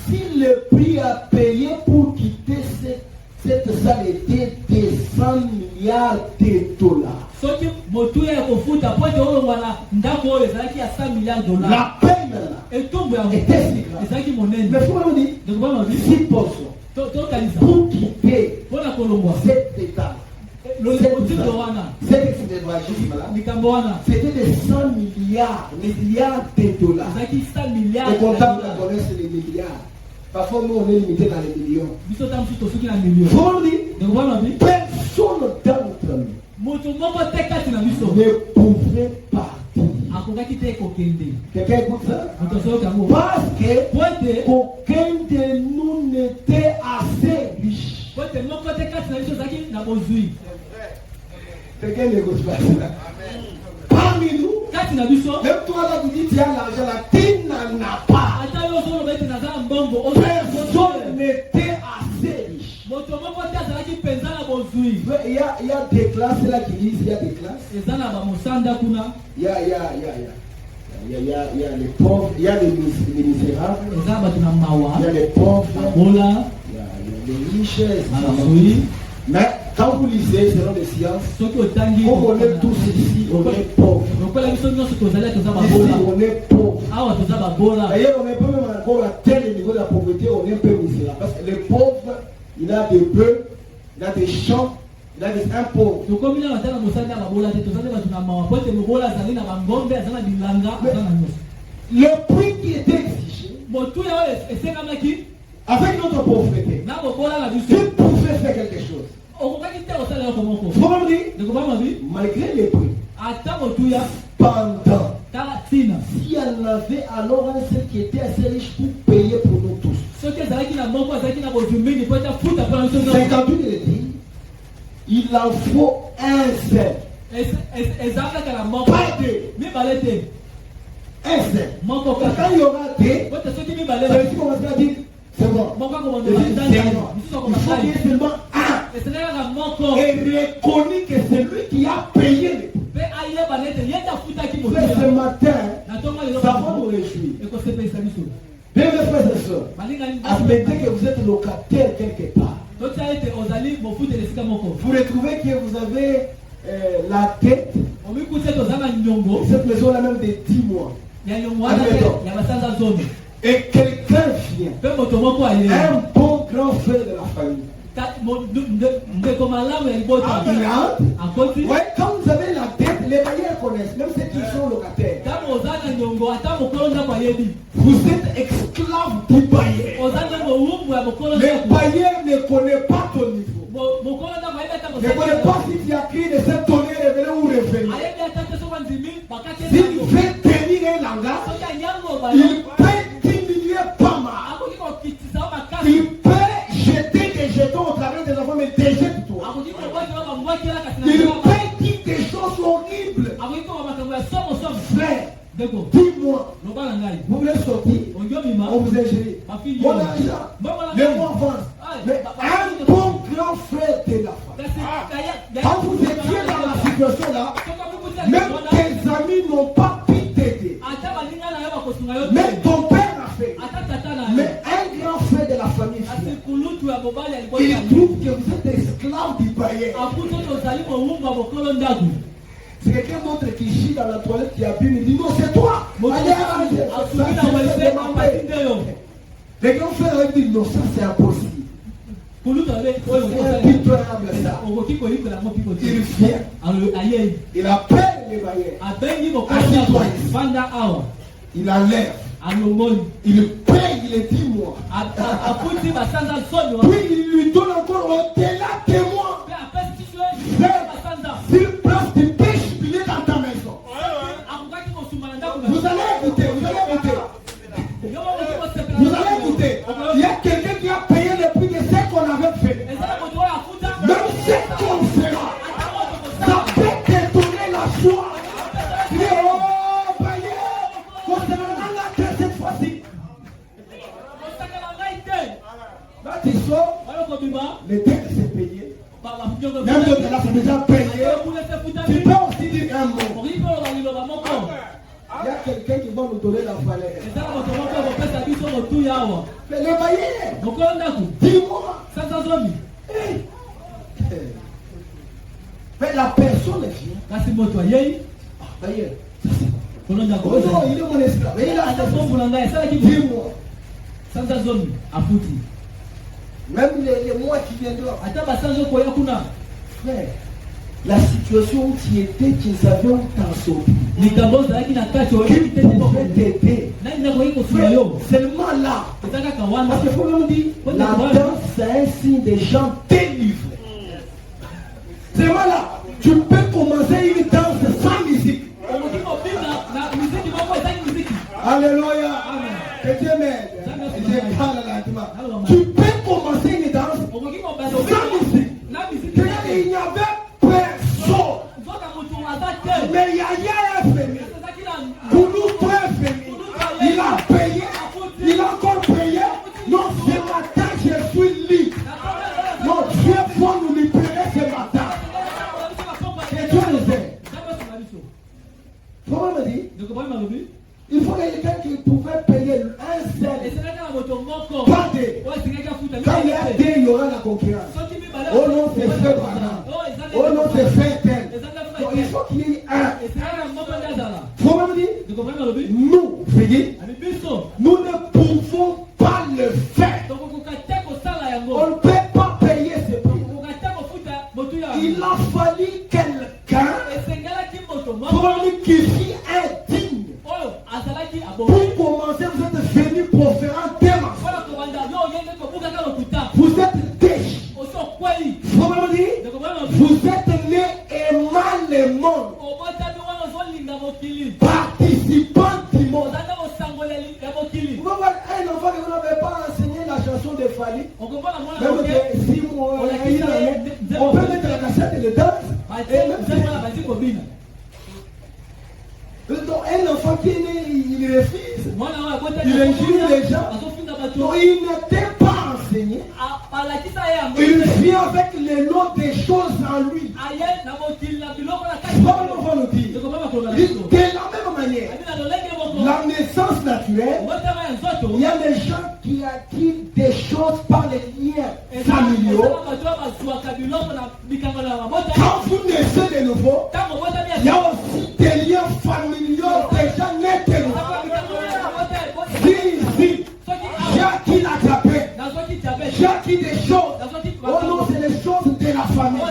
si le prix à payer pour quitter cette salle était de 100 milliards de dollars? La peine était si grave. Mais il faut nous dire, supposons, pour quitter cette étape, cet extrémisme-là, c'était des 100 milliards de dollars. Les comptables connaissent les milliards. Parfois, nous, on est limité dans les millions. Faut nous dire, personne d'entre nous ne pouvait partir. Quelqu'un écoute ça? Parce que aucun de nous n'était assez riche. Quelqu'un n'écoute pas ça. Parmi nous, même toi là, tu dis tu as l'argent là, tu n'en as pas. Personne n'était assez riche. Il y a des classes là qui disent, il y a des classes. Il y a les pauvres, il y a les misérables, il y a les pauvres, il y a les riches. Mais quand vous lisez selon les sciences, comme on est tous ici, on est pauvres. Ici, on est pauvres. D'ailleurs, on n'est pas même encore à tel niveau de la pauvreté, on est un peu misérable. Parce que les pauvres, il a des bœufs, il a des champs, il a des impôts. Le prix qui était exigé, avec notre pauvreté, tu pouvais faire quelque chose. Malgré les prix, pendant, s'il y en avait alors un seul qui était assez riche pour payer pour nous tous. 58 il dit, il en faut un seul. Pas deux. Un seul. Quand il y aura deux, ça veut dire c'est bon. Il faut qu'il y ait seulement un. Et reconnu que c'est lui qui a payé les prix. Ce matin, ça va nous réjouir. Bien mes frères et sœurs, admettez que vous êtes locataire quelque part. Vous retrouvez que vous avez la tête. Cette maison-là même de 10 mois. Et quelqu'un vient, un bon grand frère de la famille. Ouais, quand vous avez la dette, les bailleurs connaissent, même ceux qui sont locataires. Vous êtes esclave du bailleur. Le bailleur ne connaît pas ton niveau. Ne connaît pas si tu as crié de cette tonnerre révélée ou révélée. S'il veut tenir un langage, il peut diminuer pas mal. Il peut jeter des jetons au travers des enfants, mais déjette-toi. Il peut dire des choses horribles. Frère, dis-moi, vous voulez sortir, on vous a géré. Mon argent, le mois avance. Mais un bon grand frère de la femme. Quand vous étiez dans la situation là, même tes amis n'ont pas pu t'aider. Même ton père a fait. Mais un grand frère de la famille, il trouve que vous êtes esclave du bailleur. C'est quelqu'un d'autre qui chie dans la toilette qui abîme. Il dit non, c'est toi. Allez arranger. Les grands frères avaient dit non, ça c'est impossible. C'est impitoyable ça. Il vient. Il appelle les bailleurs. Assis-toi. Il enlève. Il paye les 10 mois. Puis il lui donne encore au-delà des mois. S'il place du péché dans ta maison. Vous allez écouter, vous le dette s'est payé. Même d'autres là sont déjà payés. Tu peux aussi dire un mot. Il y a quelqu'un qui va nous donner la valeur. Mais le bailleur, dis-moi. Mais la personne est fière. Bailleur. Oh non, il est mon esclave. Mais il a dis-moi. Même les mois qui viendront. Frère, la situation où tu étais, tu ne savais où t'en sortir. Qui pouvait t'aider? Seulement là. Parce que faut même dire, la danse c'est un signe des gens délivrés. Seulement là, tu peux commencer une danse sans musique. Alléluia. Que Dieu m'aide. Tu peux commencer une danse sans musique. Il n'y avait personne. Mais Yaya est venu. Koulou est venu. Il a payé. Il a encore payé. Non, ce matin, je suis libre. Non, Dieu va nous libérer ce matin. Et Dieu le fait. Comment me dit? Il faut quelqu'un qui pouvait payer un seul. Pas deux. Quand il y a deux, il y aura la concurrence. Oh non, c'est fait maintenant. Oh non, c'est fait tel. Donc, il faut qu'il y ait un. Faut même dire, nous, nous ne pouvons pas le faire. On ne peut pas payer ce prix. Il a fallu quelqu'un qui fit un digne. Pour commencer, vous êtes venus pour faire un thème. Vous êtes déchets. Faut me dire, vous êtes nés aimant le monde. Participant du monde. Vous pouvez voir un enfant que vous n'avez pas enseigné la chanson de Fali. Même de 6 mois, on peut mettre la cassette et le danse. Donc un enfant qui est né, il refuse. Il injure les gens. Donc il n'était pas enseigné. Il vient avec le lot des choses en lui. Comment on va nous dire? De la même manière, la naissance naturelle, il y a des gens qui acquittent des choses par les liens familiaux. Quand vous naissez de nouveau, il y a aussi des liens familiaux déjà nés de nouveau. Si, j'ai acquis la diabète, j'ai acquis des choses. Oh non, c'est les choses de la famille.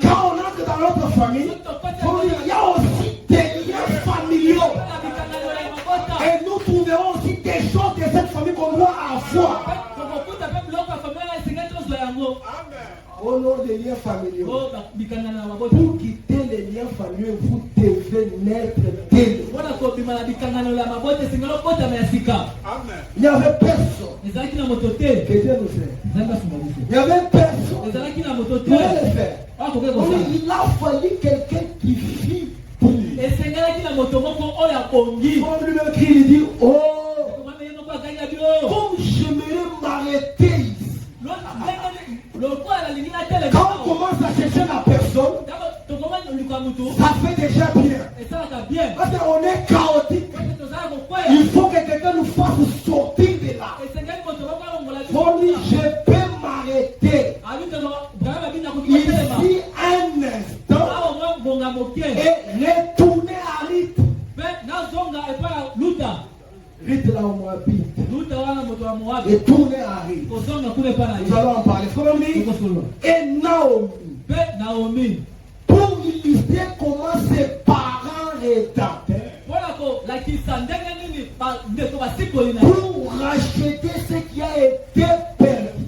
Quand on entre dans notre famille, il y a aussi des liens familiaux. Et nous trouverons aussi des choses de cette famille qu'on doit avoir. Au nom des liens familiaux. Pour quitter les liens familiaux, vous devez naître d'eux. Il n'y avait personne. Que Dieu nous aide. Il n'y avait personne. Pour le faire. Il a fallu quelqu'un qui fit pour lui. Comme lui-même qui dit, oh, comme j'aimerais m'arrêter ici. Quand on commence à chercher la personne, ça fait déjà bien. Parce qu'on est chaotique. Il faut que quelqu'un nous fasse sortir de là. Pour lui, je peux m'arrêter ici un instant et retourner à Rite. Rite là où on habite. Et tourner à Rite. Nous allons en parler. Et Naomi, pour illustrer comment ses parents étaient, pour racheter ce qui a été perdu.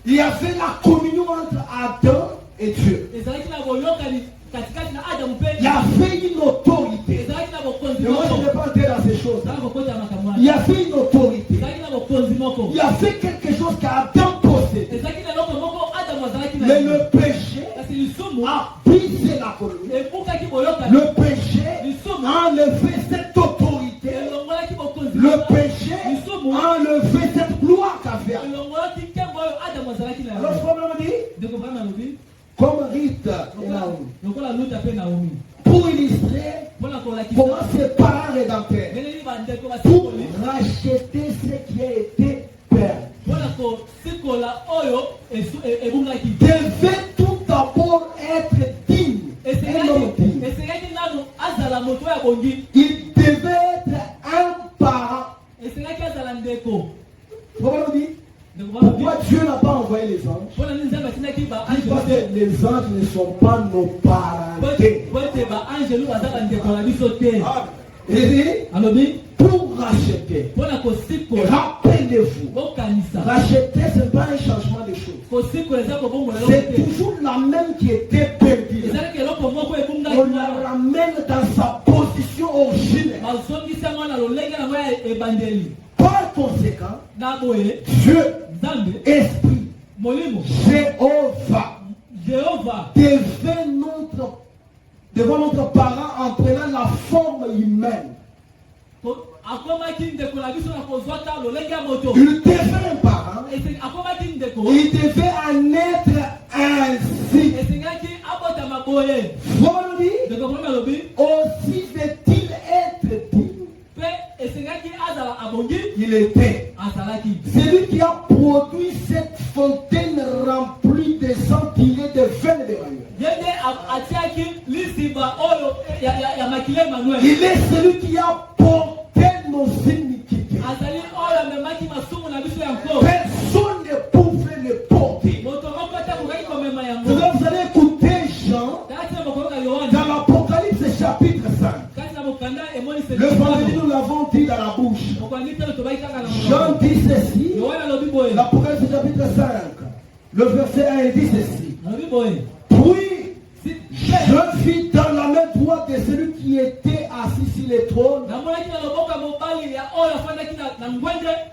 Il y avait la communion entre Adam et Dieu. Il y avait une autorité. Mais moi je n'ai pas entré dans ces choses. Il y avait une autorité. Il y avait quelque chose qu'Adam possédait. Mais le péché a brisé la communion. Le péché a enlevé cette autorité. Le péché a enlevé pour illustrer comment ses parents rédempteurs pour racheter ce qui a été perdu. Devait tout d'abord être digne. Il devait être un parent. Pourquoi Dieu n'a pas envoyé les anges? Parce que les anges ne sont pas nos parents. Pour racheter, rappelez-vous, racheter ce n'est pas un changement de choses. C'est toujours la même qui était perdue. On la ramène dans sa position originelle. Par conséquent, Dieu, Esprit, Jéhovah devant notre parent en prenant la forme humaine. Il devait un parent. Il devait en être ainsi. Aussi veut-il être dit. Il était. C'est lui qui a produit cette fontaine remplie de sang tiré de veines de Manuel. Il est celui qui a porté nos iniquités. Personne ne pouvait le porter. Vous allez écouter Jean dans l'Apocalypse chapitre 5. Le vendredi, nous l'avons dit dans la bouche. Jean dit ceci. L'Apocalypse chapitre 5. Le verset 1 il dit ceci. Puis je vis dans la main droite de celui qui était assis sur le trône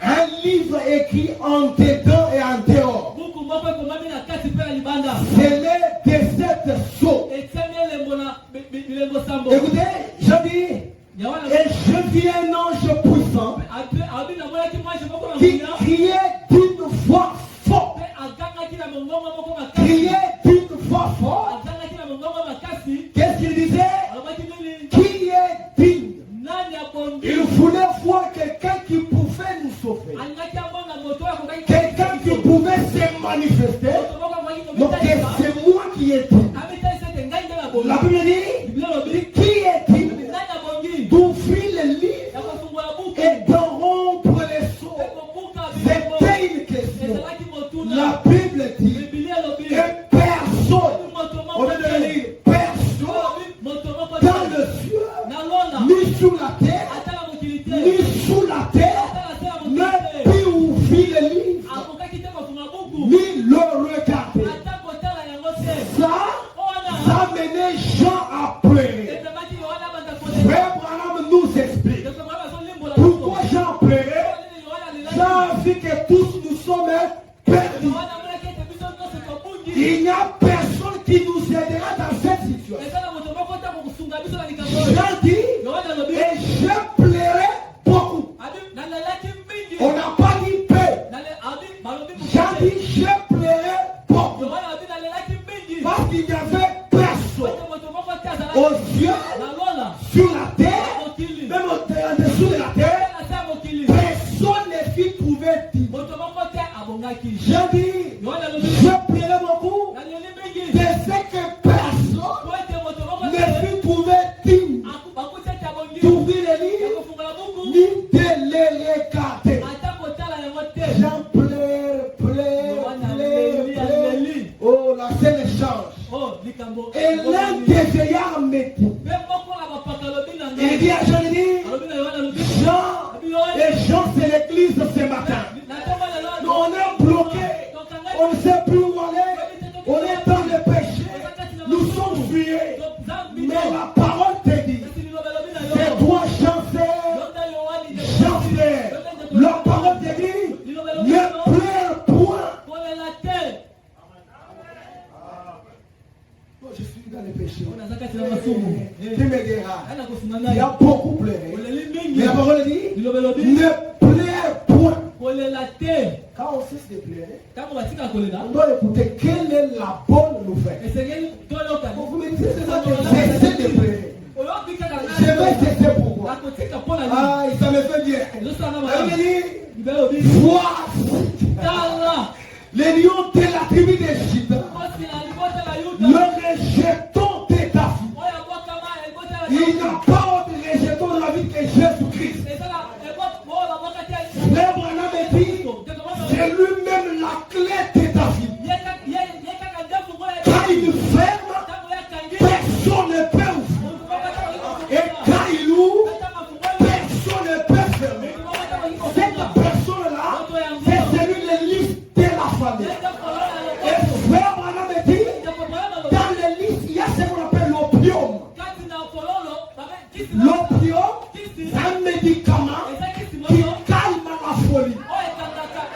un livre écrit en dedans et en dehors. C'est les de sept sceaux. Écoutez, je dis, et je vis un ange puissant qui criait d'une voix forte. Criait d'une voix forte. Qu'est-ce qu'il disait? Qui est digne? Il voulait voir quelqu'un qui pouvait nous sauver. Quelqu'un qui pouvait se manifester. Donc c'est moi qui est digne. La Bible dit, qui est digne d'ouvrir le livre et de rompre les sceaux? C'était une question. La Bible dit que personne, on veut le lire, personne dans le ciel, ni sous la terre, ni sous la terre, ne peut ouvrir le livre, ni le regarder. Ça menait Jean à pleurer. Frère Branham nous explique pourquoi Jean pleurait. Jean a vu que tous nous sommes perdus. Il n'y a personne qui nous aidera dans cette situation. Jean dit, et je pleurais beaucoup. On n'a pas dit peu. Jean dit, je pleurais beaucoup. Parce qu'il n'y avait personne aux cieux, sur la terre, même en dessous de la terre, personne ne fit trouver digne. Jean dit, je pleurais beaucoup de ce que personne ne fit trouver digne d'ouvrir les livres, ni de les regarder. Jean pleure. Oh, la scène change. Et l'un des vieillards me dit, il dit à Jean, Jean, c'est l'église ce matin. On est bloqué, on ne sait plus où aller, on est dans le péché, nous sommes fuyés. Mais la parole te dit, c'est toi chanter, la parole te dit, ne pleure point. Je suis dans le péché. Tu me diras, il y a beaucoup pleuré. Mais la parole dit, ne pleure point. Quand on cesse de pleurer, on doit écouter quelle est la bonne nouvelle. Vous me dites, c'est ça que cessez de pleurer. Voilà. Les lions de la tribu de Juda, le rejeton de David. Il n'y a pas de rejeton dans la vie que Jésus-Christ. Frère Branham dit, c'est lui-même la clé de David. Quand il ferme, personne ne peut ouvrir. Et quand il ouvre, personne ne peut fermer. Cette personne-là, c'est celui de liste de la famille. Et frère Branham dit, dans les listes, il y a ce qu'on appelle l'opium. L'opium, c'est un médicament qui calme la folie.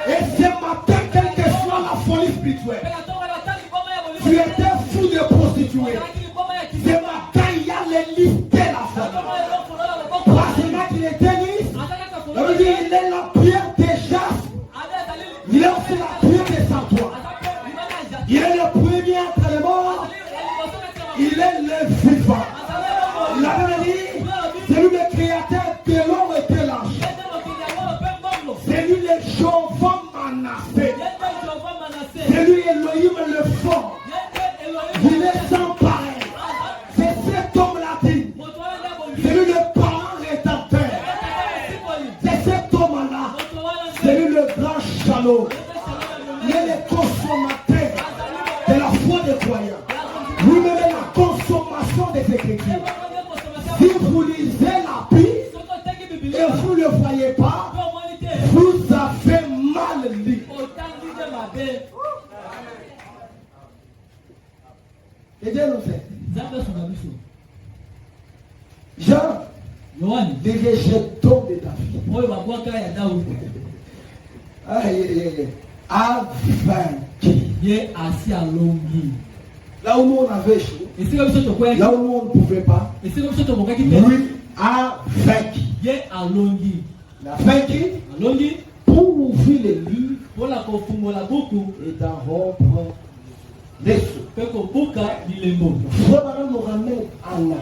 Et ce matin, quelle que soit la folie spirituelle, tu étais fou de prostituée. Ce matin, il y a les listes de la folie. Parce que qu'il était liste, on veut dire il est la pierre des jastres. Il est aussi la pierre des santoirs. Il est le premier entre les morts. Il est le vivant. La Bible dit, c'est lui le créateur de l'homme et de l'ange. C'est lui le Jehovah Manassé. C'est lui Elohim le fort. Il est sans pareil. C'est cet homme-là dit. C'est lui le parent rédempteur. C'est cet homme-là. C'est lui le grand chalot. Il est le consommateur de la foi des croyants. Lui-même est la consommation des Écritures. Si vous lisez la Bible et vous ne le voyez pas, vous avez mal lu. Et Dieu nous fait. Jean, les rejetons de David. A vaincu. Là où nous on avait échoué, là où nous on ne pouvait pas, lui a vaincu. Il a vaincu pour ouvrir les livres et d'en rompre les sceaux. Voilà nous ramène en arrière.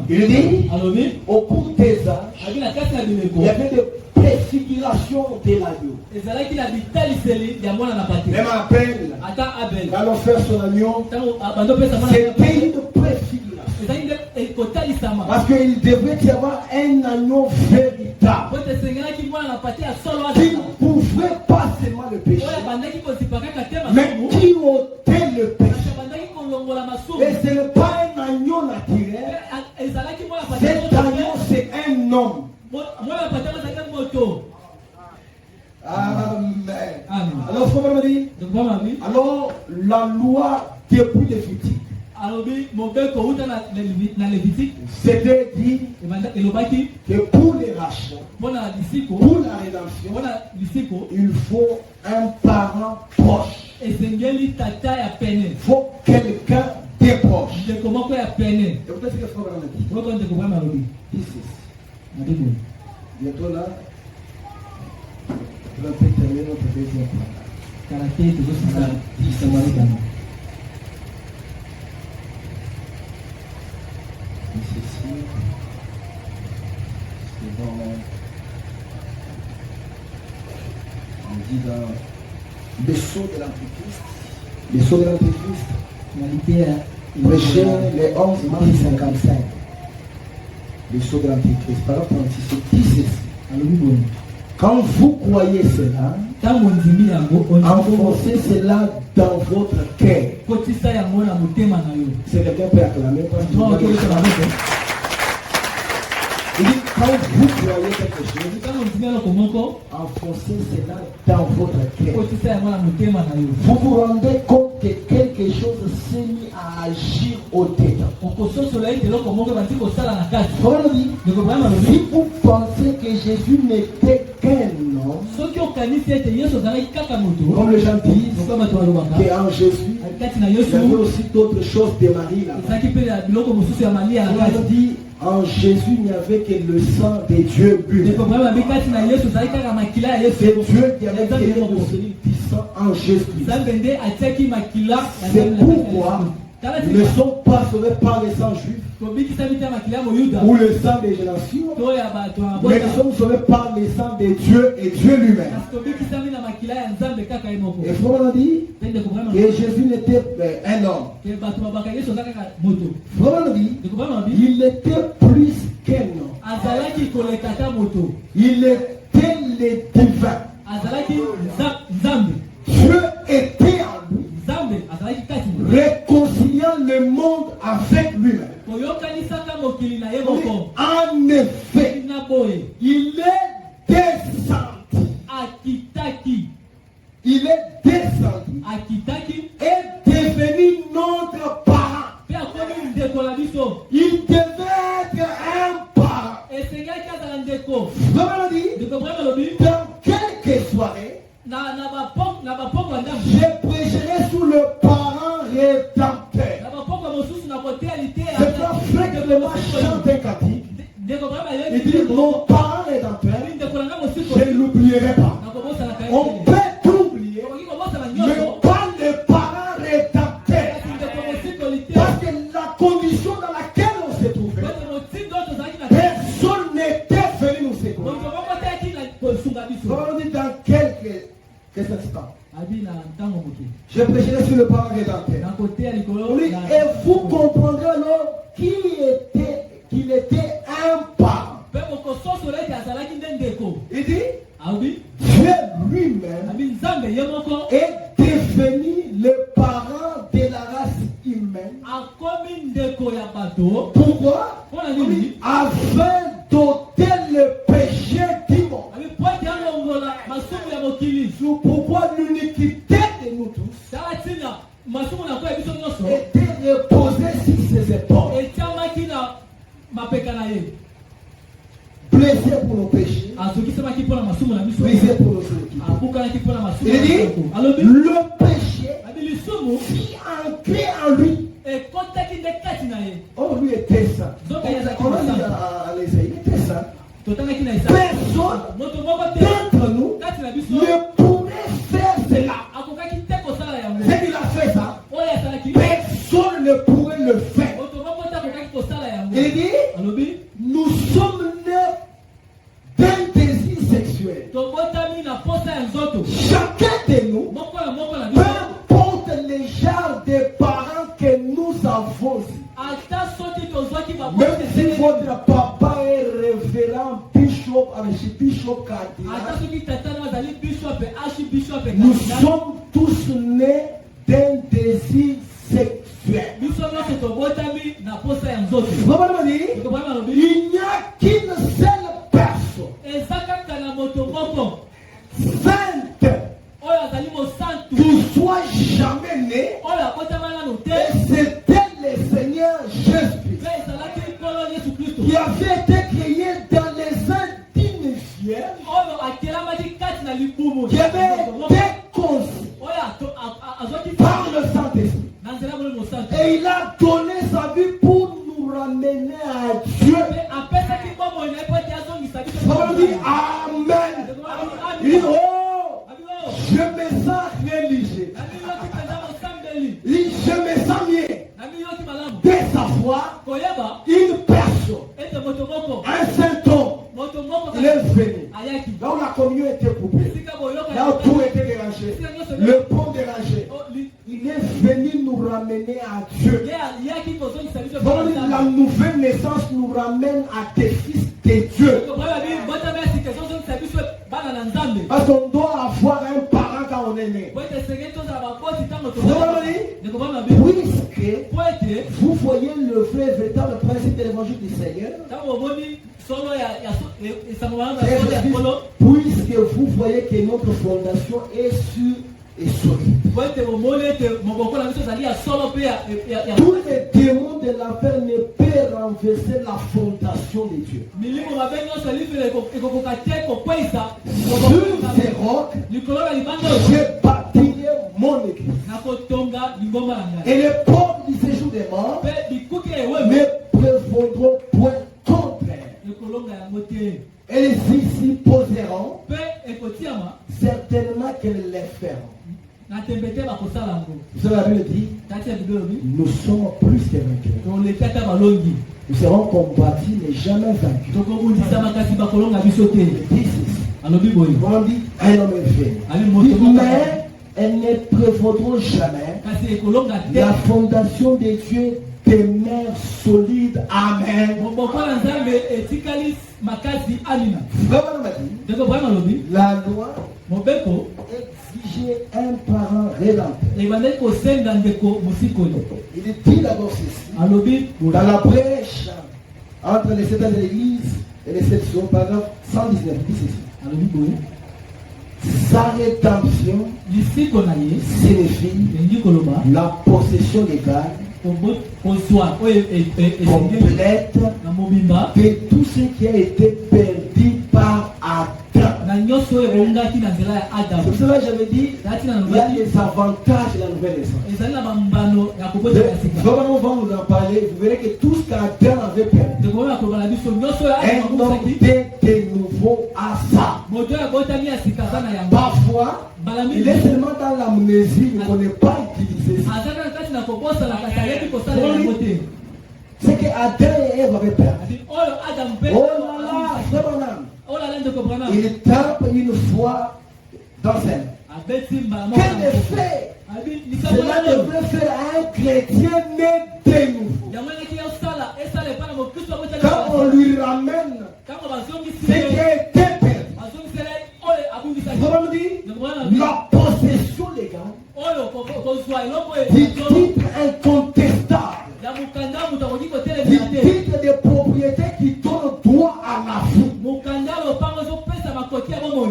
Il dit, au cours des âges, il y avait des préfigurations de l'agneau. Même Abel, quand on fait son agneau, c'était une préfiguration. Parce qu'il devait y avoir un agneau véritable qui ne pouvait pas seulement le péché, mais qui ôtait le péché. Et ce n'est pas un agneau naturel. Cet agneau, c'est un homme. Amen. Alors, ce qu'on dit, alors la loi depuis Lévitique, c'était dit que pour les rachats, pour la rédemption, il faut un parent proche. Il faut quelqu'un de proche. Et vous savez ce que Frère Branham dit? Bientôt là, on va terminer notre deuxième point. Ceci, c'est dans, on dit dans le sceau de l'Antéchrist. Le sceau de l'Antéchrist, prêché le 11 mars 55. Le sceau de l'Antéchrist, par rapport à ce dit ceci. Quand vous croyez cela, enfoncez cela dans votre cœur. C'est quelqu'un peut acclamer. Il dit, quand vous croyez quelque chose, enfoncez cela dans votre cœur. Vous vous rendez compte que quelque chose s'est mis à agir au-dedans. Si vous pensez que Jésus n'était qu'un homme, comme les gens disent, qu'en Jésus, il y avait aussi d'autres choses de Marie là-bas. On dit, en Jésus, il n'y avait que le sang de Dieu bu. C'est Dieu qui avait créé le sang en Jésus. C'est pourquoi Nous ne sommes pas sauvés par le sang juif ou le sang des générations, mais nous sommes sauvés par le sang de Dieu et Dieu lui-même. Et Frère a dit que Jésus n'était un homme. Frère dit il était plus qu'un homme. Il était le divin. Dieu était en lui, réconciliant le monde avec lui-même. En effet, il est descendu. Il est descendu et devenu notre parent. Il devait être un parent. Dans quelques soirées, je prêcherai sur le parent rédempteur. C'est un frère que moi chante un cantique. Il dit mon parent rédempteur, je ne l'oublierai pas. On peut tout oublier, mais pas le parent rédempteur. Parce que la condition dans laquelle on se trouvait, personne n'était venu nous secourir. On dit dans quelques instants, je prêcherai sur le parent rédempteur. Et vous comprendrez alors qu'il était un parent. Il dit Dieu lui-même est devenu le parent de la race humaine. Pourquoi? Afin d'ôter le péché du monde. Pourquoi l'iniquité de nous tous était reposée sur ses épaules. Blessé pour nos péchés, blessé pour nos iniquités. Il dit le péché qui ancré en lui. Oh, lui était ça. On a dit à l'Ésaïe, il était ça. Personne d'entre nous ne pourrait faire cela. C'est qu'il a fait ça. Personne ne pourrait le faire. Il dit nous sommes nés d'un désir sexuel. Chacun de nous, peu importe les genres de parents que nous avons, même si votre papa est révérend bishop cardinal, nous sommes tous nés d'un désir sexuel. Il n'y a qu'une seule personne sainte qui soit jamais née, et c'était le Seigneur Jésus-Christ qui avait été créé dans les intimes vierges, qui avait été conçu par le Saint-Esprit. Et il a donné sa vie pour nous ramener à Dieu. On dit Amen. Il dit oh, je me sens religieux. Il dit je me sens mieux de savoir une personne, un saint homme, il est venu. Là où la communion était coupée, là où tout était dérangé, le pont dérangé, il est venu nous ramener à Dieu. La nouvelle naissance nous ramène à des fils de Dieu. Parce qu'on doit avoir un parent quand on est né. Puisque vous voyez le vrai véritable principe de l'évangile du Seigneur, puisque vous voyez que notre fondation est sûre et solide. Tous les démons de l'enfer ne peuvent renverser la fondation de Dieu. Sur ces rocs, je bâtirai mon église. Et les portes du séjour des morts ne prévaudront point contre elle. Elles s'y poseront, certainement qu'elles les feront. Vous avez dit, nous sommes plus que vainqueurs. Nous serons combattus mais jamais vaincus. On dit un homme est fait. Mais elles ne prévaudront jamais la fondation des dieux demeure solide. Amen. La loi exigeait un parent rédempteur. Il dit d'abord ceci. Dans la brèche entre les 7 ans de l'église et les 7 jours, paragraphe 119, il dit ceci. Sa rédemption signifie la possession légale complète de tout ce qui a été perdu par Adam. C'est pour cela que j'avais dit il y a les avantages de la nouvelle naissance. Vraiment, on va nous en parler. Vous verrez que tout ce qu'Adam avait perdu, un homme de nouveau à ça. Parfois, il est seulement dans l'amnésie, il ne connaît pas utiliser ça. C'est que Adam et Ève avaient perdu. Oh là là, il tape une fois dans scène. Quel effet cela devrait faire à un chrétien né de nouveau? Quand on lui ramène ce qui a été perdu, comment on dit? La possession légale du titre incontestable, du titre de propriété qui donne droit à la vie.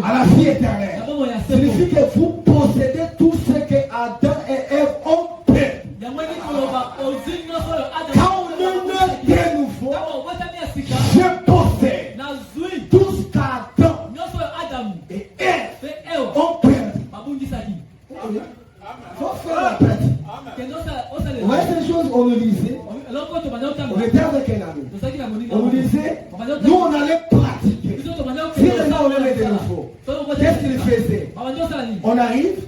À la vie éternelle. Signifie que vous possédez tout ce que Adam et Ève ont perdu. Quand on est né de nouveau, je possède tout ce qu'Adam et Ève ont perdu. Il faut faire la pratique. Vous voyez ces choses, on le lisait. On était avec un ami. On le disait, nous on allait pratiquer. Si les gens on allait de nouveau, qu'est-ce qu'ils faisaient? On arrive,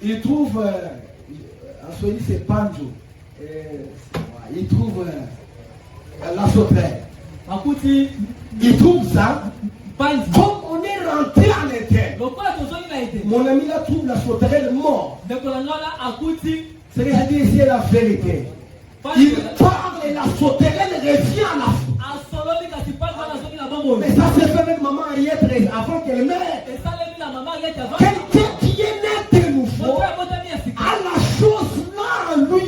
ils trouvent, en Swahili c'est banjo, ils trouvent la sauterelle. Ils trouvent ça. Comme on est rentré en éther, mon ami là trouve la sauterelle morte. C'est que je dis ici la vérité. Il parle et la sauterelle revient à la fin. Mais ça s'est fait avec maman Ariette avant qu'elle meure. Quelqu'un qui est né de nouveau a la chose là en lui.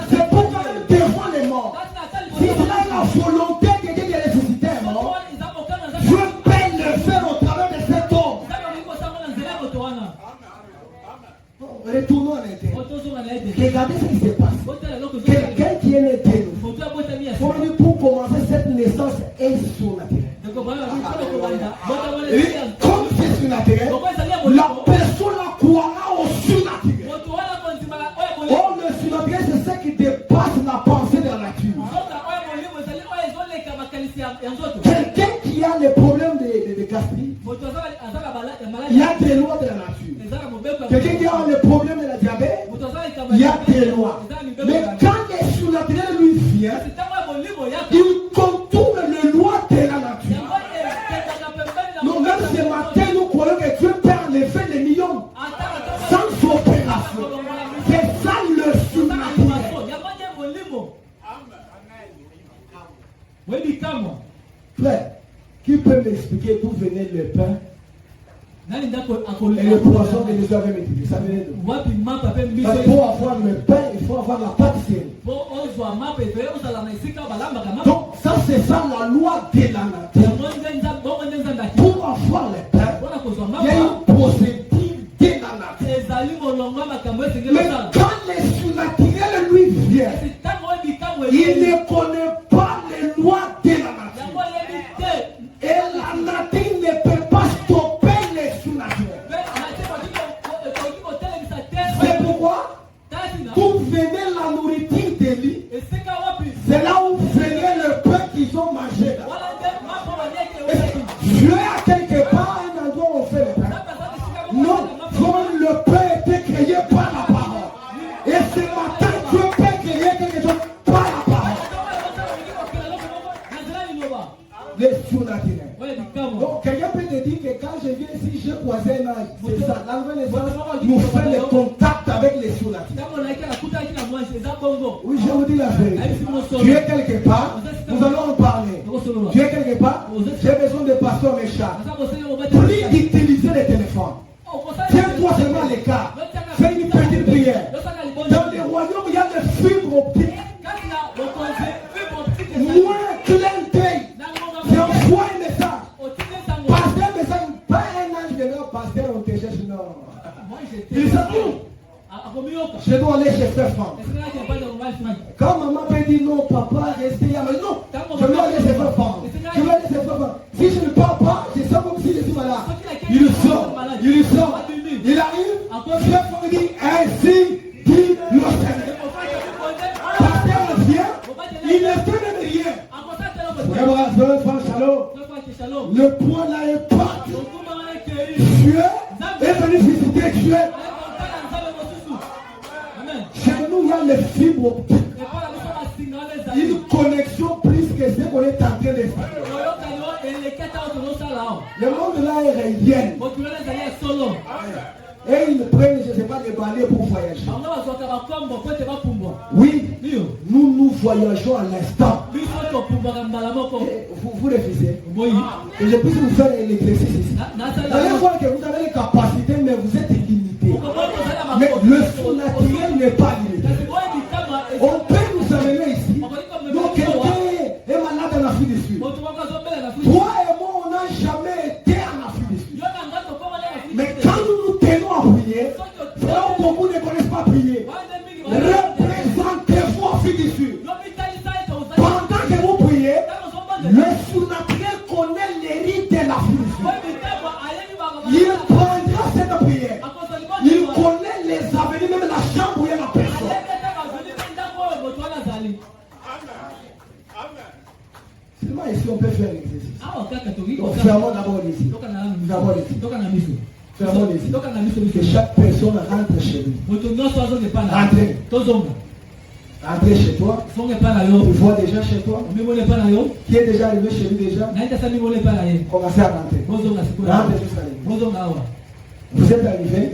C'est pourquoi même devant les morts, si cela est la volonté de Dieu de ressusciter un mort, je peux le faire au travers de cet homme. Retournons à l'intérieur. Regardez ce qui se passe. Quelqu'un qui est né de nouveau, pour commencer, cette naissance est surnaturelle. Et comme c'est surnaturel, la personne croira au surnaturel. Or, le surnaturel, c'est ce qui dépasse la pensée de la nature. Quelqu'un qui a les problèmes de gastrique, il y a des lois de la nature. Quelqu'un qui a les problèmes de la diabète, il y a des lois. Mais quand le surnaturel lui vient, il contourne les lois de la nature. Nous, même ce matin, nous croyons que Dieu peut enlever les millions sans opération. C'est ça le surnaturel. Frère, qui peut m'expliquer d'où venait le pain et le poisson que Jésus avait multiplié? Ça venait d'où? Parce que pour avoir le pain, il faut avoir la pâtisserie. Donc, ça c'est ça la loi de la nature. Pour avoir le pain, il y a une procédure de la nature. Mais quand le surnaturel lui vient, il ne connaît pas les lois de la nature. Et la nature ne peut pas stopper les surnaturels. C'est pourquoi, d'où venait la nourriture de lui, c'est là où venait le pain qu'ils ont mangé. Dieu a quelque part un endroit où on fait le pain. Non, comme le pain était créé par la parole. Et ce matin, surnaturel. Donc, quelqu'un peut te dire que quand je viens ici, j'ai croisé un âge. C'est ça. La nouvelle naissance nous fait le contact avec les surnaturels. Oui, je vous dis la vérité. Tu es quelque part, nous allons en parler. Tu es quelque part, j'ai besoin de pasteur méchant. Prie d'utiliser les téléphones. Tiens-toi seulement à l'écart. Fais une petite prière. Dans les royaumes, il y a des fibres optiques. Moi, clin d'œil. J'envoie un message. Pasteur, message. Pas un ange de leur pasteur, on te cherche. Non. Il s'avoue. Je dois aller chez cette femme. Quand maman peut dire non, papa, restez là. Mais non, je dois aller chez cette femme. Je dois aller chez cette femme. Si je ne parle pas, je sens comme si je suis malade. Il sort. Il sort. Il arrive. Cette femme dit ainsi dit le Seigneur. Pasteur vient. Il ne fait même rien. Le point là est parti. Dieu est venu visiter Dieu. Chez nous, il y a les fibres optiques. Une connexion plus que ce qu'on est en train de faire. Le monde là est réel. Et ils prennent, je ne sais pas, des balais pour voyager. Oui, nous voyageons à l'instant. Vous refusez. Et je puisse vous faire l'exercice ici. Vous allez voir que vous avez les capacités, mais vous êtes limité. Mais le surnaturel n'est pas limité. On peut nous amener ici. Donc quelqu'un est malade en Afrique du Sud. Toi et moi, on n'a jamais été en Afrique du Sud. Mais quand nous nous tenons à prier, là où beaucoup ne connaissent pas prier, représentez-vous en Afrique du Sud. Pendant que vous priez, le surnaturel connaît les rites de l'Afrique du Sud. Il prendra cette prière. Il connaît les avenirs, même la chambre où il y a la personne. Seulement ici, on peut faire l'exercice. Donc, fermons d'abord ici. Fermons ici. Que chaque personne rentre chez lui. Entrez chez toi. Tu vois déjà chez toi. Qui est déjà arrivé chez lui déjà. Commencez à rentrer. Rentrez jusqu'à lui. Vous êtes arrivé.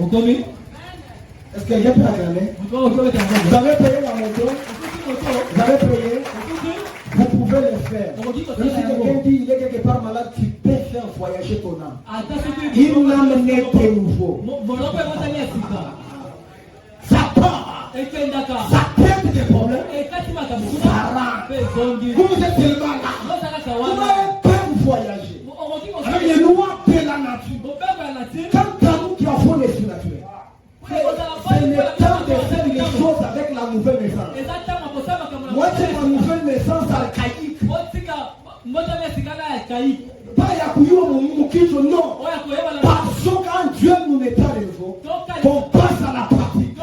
Est-ce que quelqu'un peut acclamer? Vous avez payé la moto. Vous avez payé. Vous pouvez le faire. Même si quelqu'un dit il est quelque part malade, tu peux faire voyager ton âme. Il n'a mené tes nouveaux. Ça part. Ça traite des problèmes. Ça rend. Vous êtes tellement là. Vous pouvez voyager. Avec les lois de la nature. Quand nous qui avons les surnaturels. C'est le temps de faire les choses avec la nouvelle naissance. Moi, c'est ma nouvelle naissance archaïque. Pas Yakuyo Moukito, non. Parce que quand Dieu nous met à l'évo, qu'on passe à la pratique.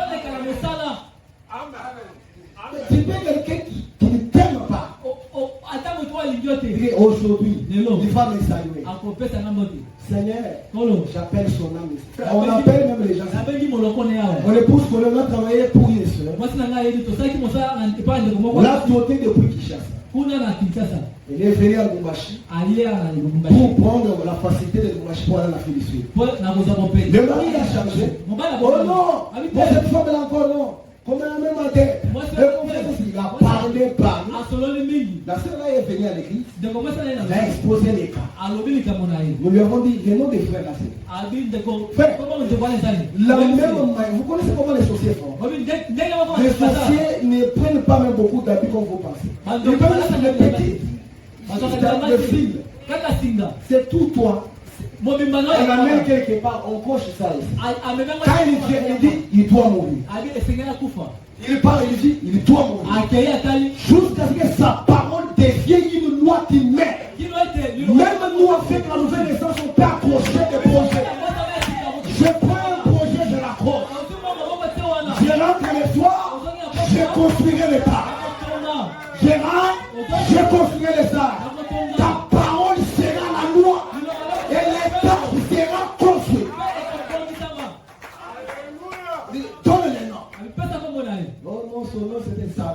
Tu peux quelqu'un qui ne t'aime pas. Aujourd'hui, il va me saluer. Seigneur, j'appelle son âme. On appelle même les gens. On les pousse pour leur travailler pour les soeurs. On l'a doté depuis Kinshasa. Il est venu à Lubumbashi pour prendre la facilité de Lubumbashi pour aller en Afrique du Sud. Le mari a changé. Oh non, mais cette femme là encore non. Comme la même matin, il a parlé. La sœur là est venue à l'église. Elle a exposé les cas. Nous lui avons dit les noms des frères là. Frère, la même main, vous connaissez comment les sorciers font. Les sorciers ne prennent pas même beaucoup d'habits comme vous pensez. Ils prennent les petits. Le film. C'est tout toi. On amène quelque part, on coche ça ici. Quand il vient, il dit, il doit mourir. Il parle, il dit, il doit mourir. Jusqu'à ce que sa parole devienne une loi qui met. Même nous, avec la nouvelle naissance, on peut accrocher des projets. Je prends un projet, je l'accroche. Je rentre le soir, je construirai l'État. Je rentre, je construirai l'État. Ta parole sera la loi. Et l'État sera construit. Donne les noms. Non, son nom c'était ça.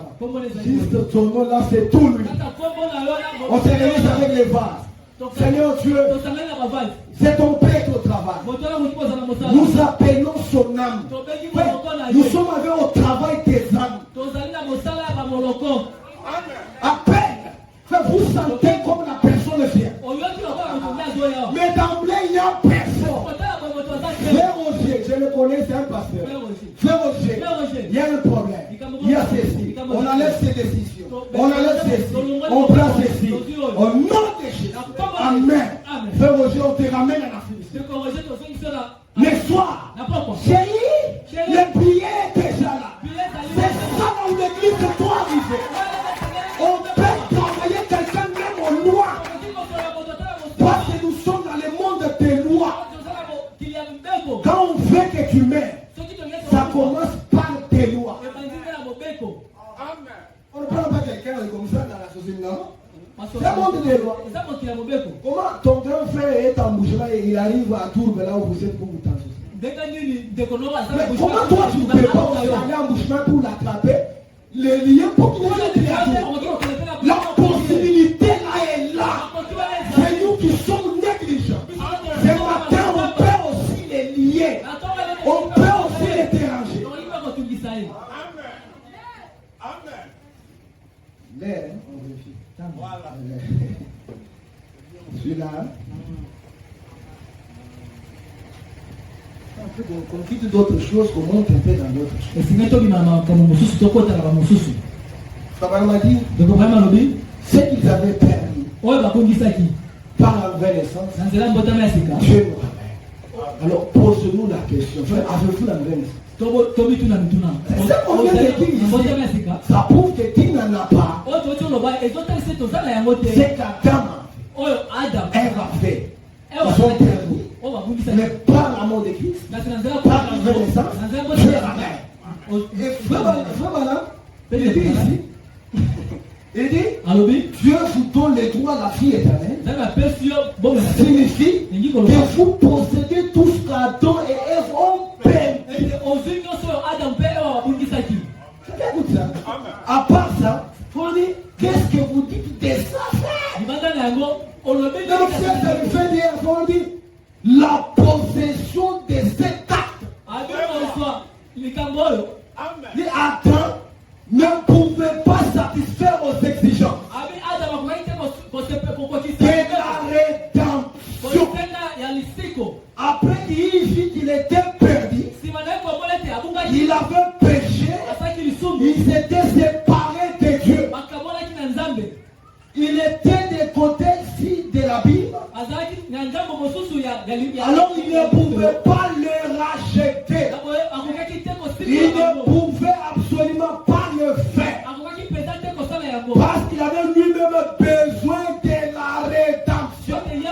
Juste son nom là, c'est tout lui. On se réunit avec les vases. Seigneur Dieu, c'est ton Père au travail. Nous appelons son âme. Nous sommes avec au travail des âmes. Appelle. Vous sentez comme la personne vient. Mais d'emblée, il n'y a personne. Frère Roger, je le connais, c'est un pasteur. Frère Roger, il y a un problème. Il y a ceci. On enlève ces décisions. On enlève ceci. On prend ceci. Au nom de Jésus. Amen. Frère Roger, on te ramène à la Philippe. Le soir, chérie, les prières étaient déjà là. C'est ça dans l'église que toi arrivé. On peut travailler quelqu'un même en loi. Parce que nous sommes dans le monde des lois. Quand on veut que tu meurs, ça commence par tes lois. On ne prend pas quelqu'un comme ça dans la société, non? C'est un monde des lois. Comment ton grand frère est en Bougela et il arrive à Tours, là où vous êtes pour vous t'en soucier? Mais comment toi tu ne peux pas aller en Bougela pour l'attraper? Les liens pour qu'il la possibilité là est là. C'est nous qui sommes négligents. Ce matin, on peut aussi les lier. On peut aussi les déranger. Amen. L'air, on vérifie. Voilà. Celui-là. On quitte d'autres choses, qu'on monte un peu dans d'autres choses. Papa m'a dit, ce qu'ils avaient permis par la renaissance, Dieu nous ramène. Alors pose-nous la question, avez-vous la renaissance? C'est combien de qui ici? Ça prouve que qui n'en a pas. C'est qu'Adam, Ève a fait. Ils ont permis. Mais par l'amour de Christ, par la renaissance, Dieu ramène. Et frère Bala, il dit ici, il dit, Dieu vous donne les droits de la vie éternelle. Signifie que vous possédez tout ce qu'Adam et Ève ont permis. Écoute ça. À part ça, on dit, qu'est-ce que vous dites de ça? On dit, la possession de cet acte. Adam ne pouvait pas satisfaire aux exigences de la rédemption. Après il vit qu'il était perdu, il avait péché, il s'était séparé de Dieu. Il était des côtés-ci de la Bible. Alors il ne pouvait pas le racheter. Il ne pouvait absolument pas le faire. Parce qu'il avait lui-même besoin de la rédemption. Même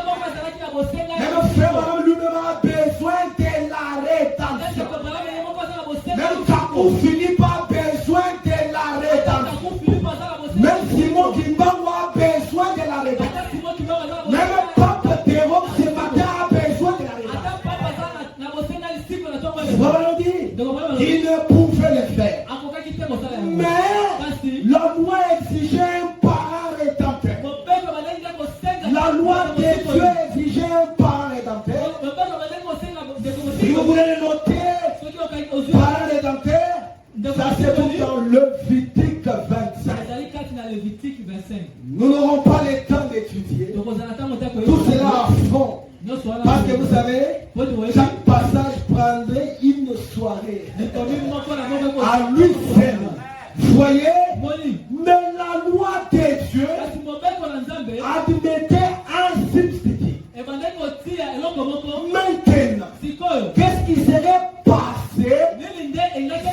frère, madame, lui-même a besoin de la rédemption. Même Kakou Philippe a besoin de la rédemption. Même Simon Kimbango a besoin de la rédemption. Même Papa Théo ce matin a besoin de la rédemption. Il ne pouvait le faire. Mais la loi exigeait un parent rédempteur. La loi de Dieu exigeait un parent rédempteur. Si vous voulez le noter, parent rédempteur, ça c'est tout dans Lévitique 25. Nous n'aurons pas le temps d'étudier tout cela à fond. Parce que vous savez, chaque passage prendrait une soirée à lui seul. Vous voyez, mais la loi de Dieu admettait un substitut. Maintenant, qu'est-ce qui serait passé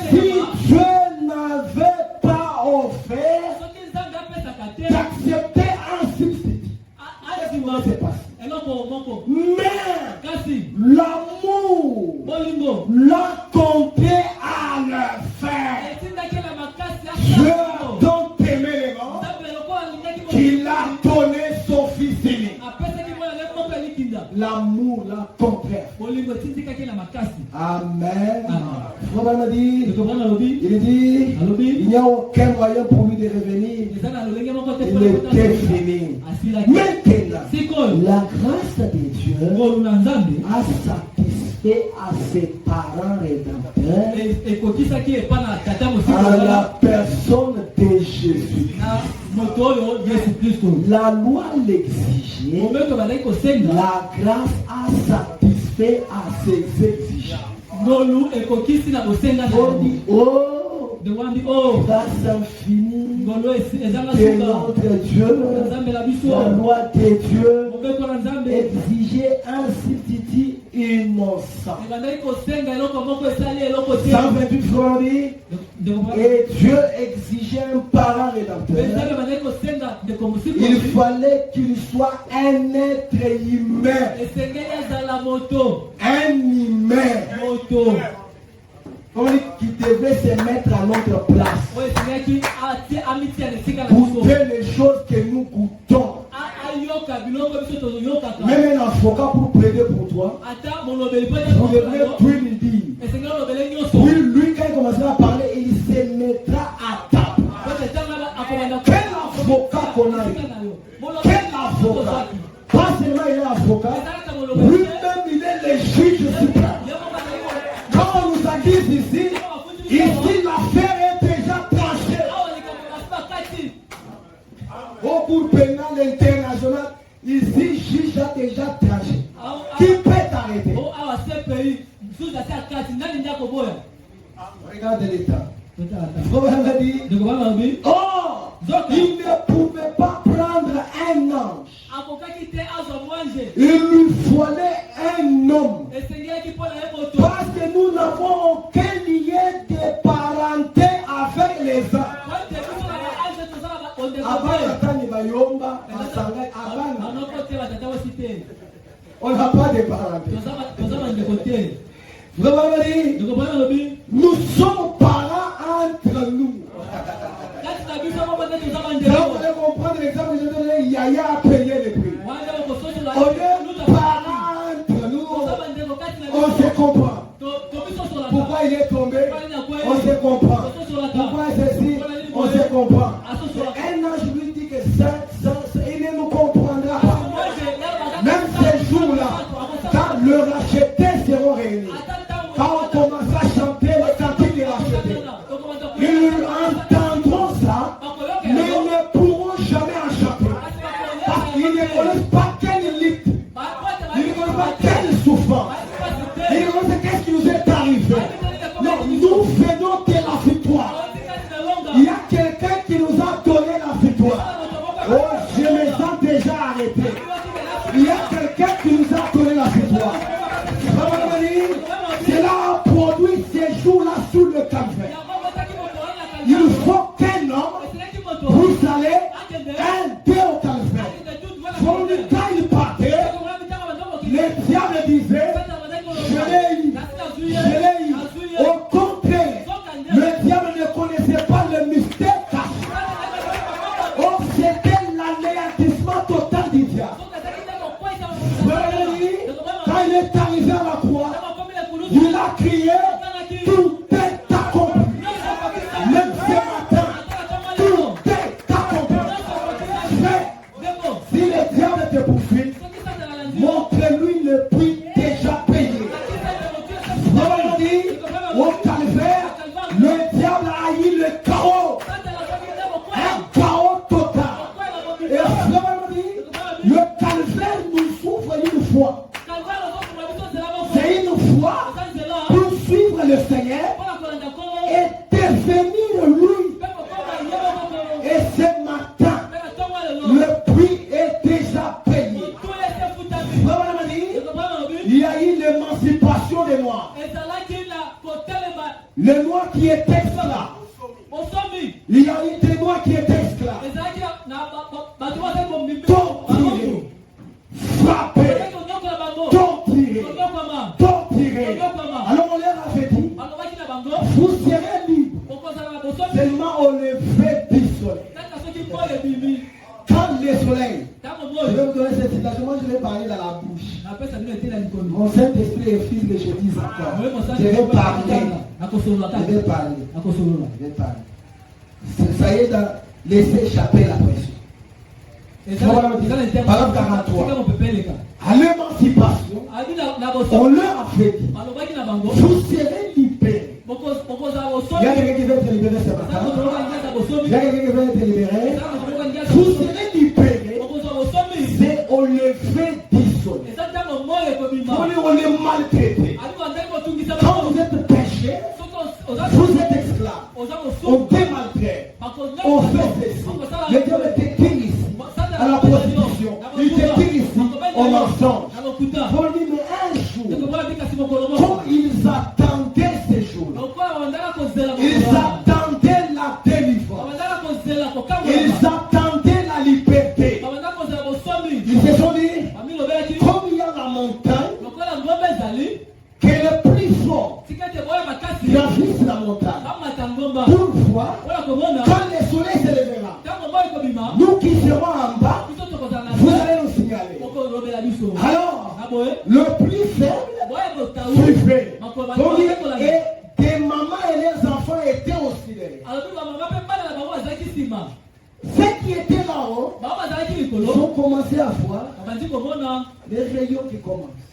si Dieu n'avait pas offert d'accepter un substitut? Qu'est-ce qui s'est passé? Mais l'amour l'a compté à le faire. Dieu a donc aimé les morts qu'il a donné son fils aîné. l'amour, la contraire. Amen. Frère m'a dit, il dit, il n'y a aucun moyen pour lui de revenir. Il était fini. Maintenant, la grâce de Dieu a satisfait à ses parents rédempteurs à la personne de Jésus. La loi l'exigeait, la grâce a satisfait à ses exigences. On dit, oh, grâce infinie de notre Dieu, la loi de Dieu exigeait un substitut innocent. 128 fois dit, et Dieu exigeait un parent rédempteur. Il fallait qu'il soit un être humain. Un humain. Qui devait se mettre à notre place. Goûter les choses que nous goûtons. Même un avocat pour plaider pour toi, vous devrez tout lui dire. Puis lui, quand il commencera à parler, il se mettra à table. Quel avocat qu'on a eu? Quel avocat? Pas seulement il est avocat, lui-même il est le juge suprême. Quand on nous a dit ici, l'affaire est déjà tranchée. Au cours pénal international, ici, juge a déjà tranché. Qui peut t'arrêter? Regardez l'État. Il ne pouvait pas prendre un ange. Il lui fallait un homme. Parce que nous n'avons aucun lien de parenté avec les anges. On n'a pas de parenté. Nous sommes parents entre nous. Là, vous allez comprendre l'exemple que je donne, Yaya a payé le prix. On est parents entre nous. On se comprend. Pourquoi il est tombé? On se comprend. Pourquoi ceci? On se comprend. Un ange lui dit que ça, il ne nous comprendra pas. Même ces jours-là, quand le racheté seront réunis, quand on commence à chanter les cantiques de racheté, ils entendront ça, mais ils ne pourront jamais en chanter. Parce qu'ils ne connaissent pas quelle lutte, ils ne connaissent pas quelle souffrance, ils ne connaissent pas qu'est-ce qui nous est arrivé. Non, nous venons de la victoire. Il y a quelqu'un qui nous a donné la victoire. Oh, je me sens déjà arrêté. Il y a quelqu'un qui nous a donné la victoire. Cela a produit ces jours-là sous le calvaire. Il faut qu'un homme puisse aller un peu au calvaire. Quand il partait, les diables disaient, je l'ai eu. Au contraire, le diable ne connaissait pas le mystère caché. Oh, c'était l'anéantissement total du diable. Quand il est arrivé à la croix, il a crié, tout est accompli. Même ce matin, tout est accompli. Si le diable te poursuit, montre-lui le prix déjà payé. Au calvaire, le diable a eu le chaos. Un chaos total. Et le calvaire nous ouvre une fois. C'est une fois pour suivre le Seigneur et devenir lui. Et ce matin, le prix est déjà payé. Il y a eu l'émancipation des Noirs. Les Noirs qui étaient esclaves. Il y a eu des Noirs qui étaient esclaves. Torturés, frappés, torturés. Alors on leur avait dit, vous serez libres. Seulement on les fait dissoluer. Quand le soleil, je vais vous donner cette citation. Moi, je vais parler dans la bouche. Mon Saint-Esprit est fils que je dis encore. Je vais parler. Je vais parler. Je vais parler. Ça y est, laissez échapper la pression. Parole 43. À l'émancipation, on leur a fait dire, vous serez libérés. Il y a quelqu'un qui veut être libéré ce matin. Il y a quelqu'un qui veut être libéré. Vous serez libérés. C'est au lever du soleil. On est maltraité. Quand vous êtes péché, vous êtes esclaves. On démaltraite. On fait ceci. Le diable était ici à la prostitution. Il était ici au mensonge. Pour lui, mais un jour, quand ils attendaient ces jours-là, ils attendaient la délivrance. Ils attendaient la liberté. Ils se sont dit, comme il y a la montagne, que le plus fort gravisse la montagne. Pour voir, quand le soleil se lèvera, nous qui serons en bas, vous allez nous signaler. Alors, le plus faible, plus fait. Et des mamans et les enfants étaient aussi là. Ceux qui étaient là-haut, ils ont commencé à voir les rayons qui commencent.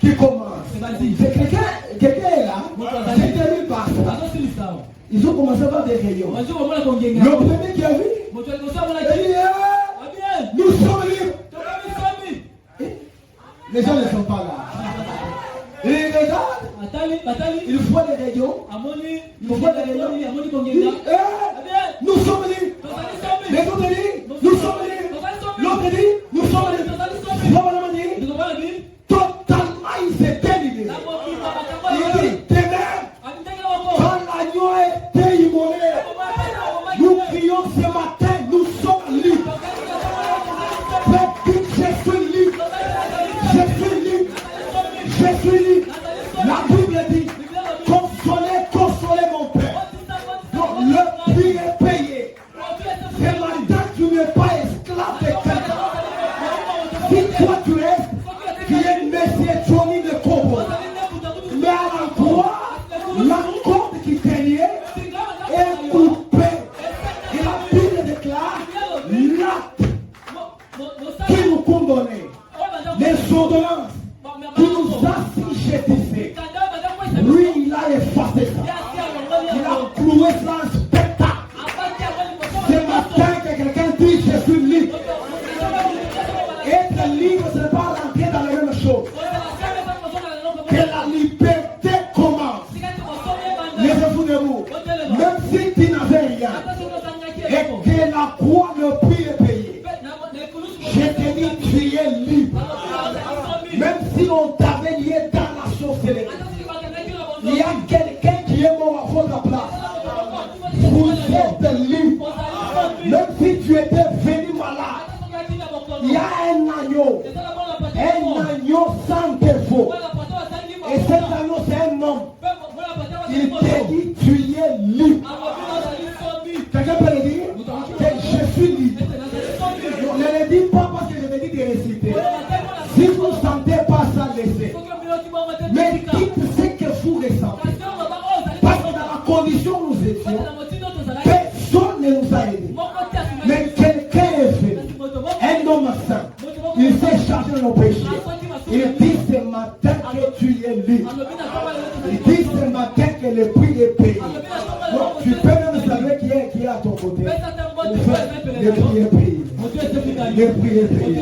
Qui commencent. Quelqu'un est là, c'était lui par ça. Ils ont commencé à voir des rayons. Le premier qui a vu, il dit, nous sommes libres. Les gens ne sont pas là. Et ils regardent, ils voient des rayons. Ils voient des rayons. Nous sommes libres. Les autres disent, nous sommes libres. L'autre dit, nous sommes libres. Totalement, ils étaient libres. Il dit, demain, quand l'agneau a été immolé, nous crions ce matin, nous sommes libres. Je suis libre. Je suis libre. Je suis libre. La Bible dit, consolez mon Père. Donc le prix est payé. C'est maintenant que tu n'es pas esclave de quelqu'un. Si toi tu es Messie Johnny de Congo, mais à l'endroit, la corde qui craignait est coupée. Et la Bible déclare l'acte qui nous condamnait, les ordonnances qui nous assujettissaient. Lui, il a effacé ça. Il a cloué ça en spectacle. Ce matin que quelqu'un dit je suis libre. Être libre, ce n'est pas rentrer dans la même chose. Que la liberté commence. Laissez-vous debout. Même si tu n'avais rien et que la croix ne puisse payer, je te dis tu es libre. Même si on t'avait lié dans la sorcellerie, il y a quelqu'un qui est mort à votre place. Vous êtes libre. Même si tu étais venu malade, il y a un agneau sans défaut. Et cet agneau, c'est un homme. Il te dit, tu es libre. Quelqu'un peut le dire? Que je suis libre. Ne le dis pas parce que je te dis de réciter. Si vous ne sentez pas ça, laissez. Mais dites ce que vous ressentez. Parce que dans la condition où nous étions, personne ne nous a aidés. Mais quelqu'un est venu. Un homme saint. Il s'est chargé de nos péchés. Il dit ce matin que tu es libre. Il dit ce matin que le prix est payé. Donc tu peux même savoir qui est à ton côté. Le prix est payé. Le prix est payé.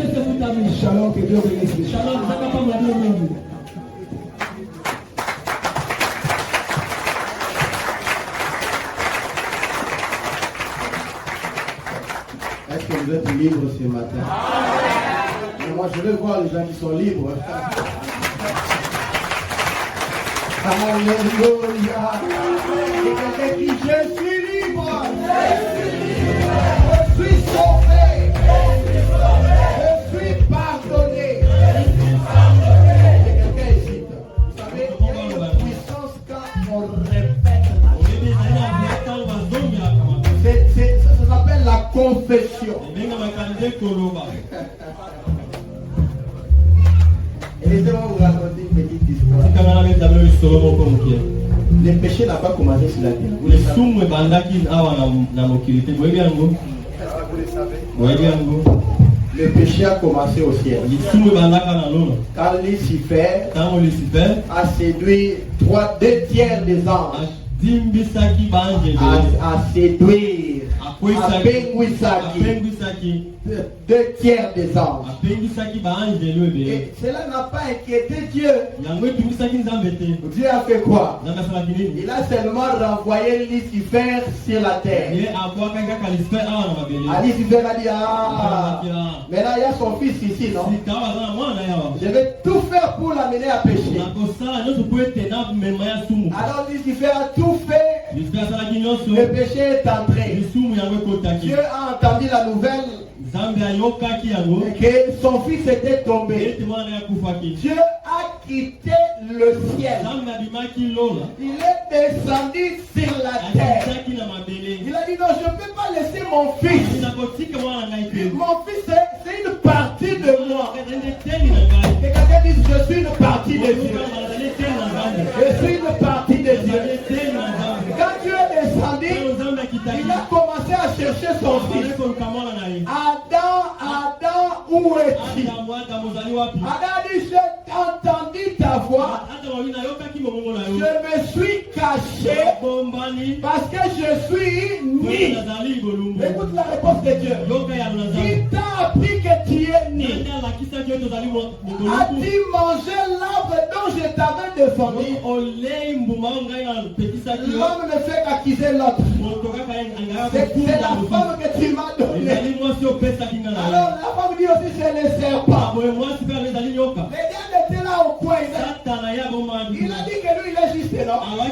Shalom, que Dieu bénisse. Est-ce que vous êtes libres ce matin? Mais moi, je veux voir les gens qui sont libres. Alléluia. Et quelqu'un qui dit, je suis libre. Je suis sauvé. Je suis pardonné. Il y a quelqu'un ici. Vous savez, il y a une puissance quand on répète. Ça s'appelle la conférence. confession. Et laissez-moi vous raconter une petite histoire. Le péché n'a pas commencé sur la terre. Vous le savez. Vous le savez. Le péché a commencé au ciel. Quand Lucifer a séduit 2 tiers des anges. À séduire, à Benguisaki, 2 tiers des anges. Et cela n'a pas inquiété Dieu. Dieu a fait quoi? Il a seulement renvoyé Lucifer sur la terre. Lucifer a dit, mais là il y a son fils ici, non? Je vais tout faire pour l'amener à pécher. Alors Lucifer a tout fait. Le péché est entré. Dieu a entendu la nouvelle que son fils était tombé. Dieu a quitté le ciel. Il est descendu sur la terre. Il a dit non, je ne peux pas laisser mon fils. Mon fils c'est une partie de moi. Et quelqu'un dit je suis une partie de Dieu. Je suis une partie de Dieu. Quand Dieu est descendu, il a commencé à chercher son fils. Adam, où es-tu? Adam dit, j'ai entendu ta voix. Je me suis caché parce que je suis né. Écoute la réponse de Dieu. Qui t'a appris que tu es né? As-tu mangé l'arbre dont je t'avais défendu? L'homme ne fait qu'accuser l'autre. C'est la femme que tu m'as donnée. Alors la femme dit aussi c'est le serpent. Le diable était là au coin. Il a dit que lui il est juste non. Mais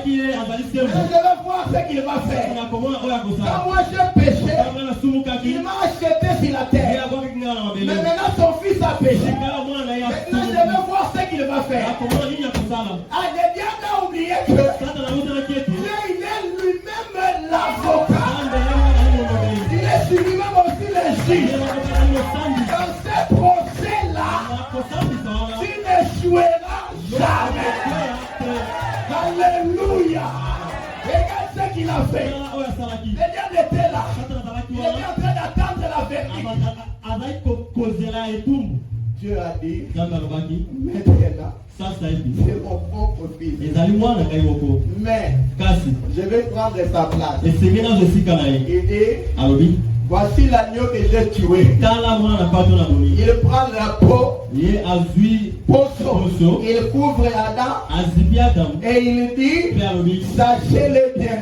je vais voir ce qu'il va faire. Quand moi j'ai péché, il m'a acheté sur la terre. Mais maintenant son fils a péché. Maintenant je vais voir ce qu'il va faire. Le diable a oublié que Dieu il est lui-même l'avocat. Il est lui-même aussi le juge. Dans ce procès-là, tu n'échoueras jamais. Alléluia. Regarde ce qu'il a fait. Le diable était là. Il était en train d'attendre la vérité. Dieu a dit, maintenant, c'est mon propre fils. Mais je vais prendre sa place. Il dit, voici l'agneau que j'ai tué. Il prend la peau, il couvre Adam et il dit, sachez-le bien,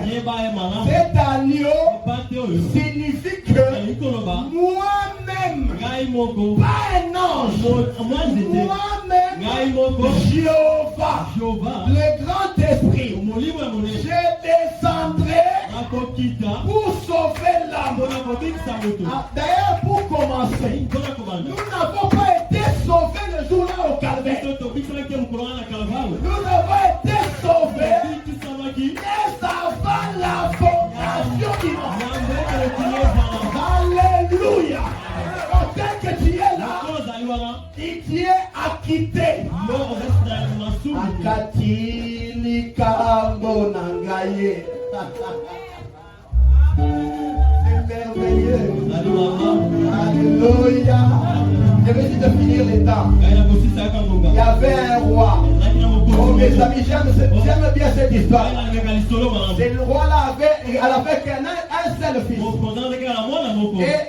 cet agneau signifie que moi-même, pas un ange, moi-même, Jéhovah, le grand esprit, je descendrai pour sauver l'âme. D'ailleurs, pour commencer, nous n'avons pas été sauvés le jour-là au Calvaire. Nous avons été sauvés dès avant la fondation du monde. Alléluia. Tel que tu es là, il t'y est acquitté. Akatili kambo nangaye. C'est merveilleux. Alléluia. Je vais essayer de finir les temps. Il y avait un roi. Oh mes amis, j'aime bien cette histoire. Et le roi-là avait un seul fils.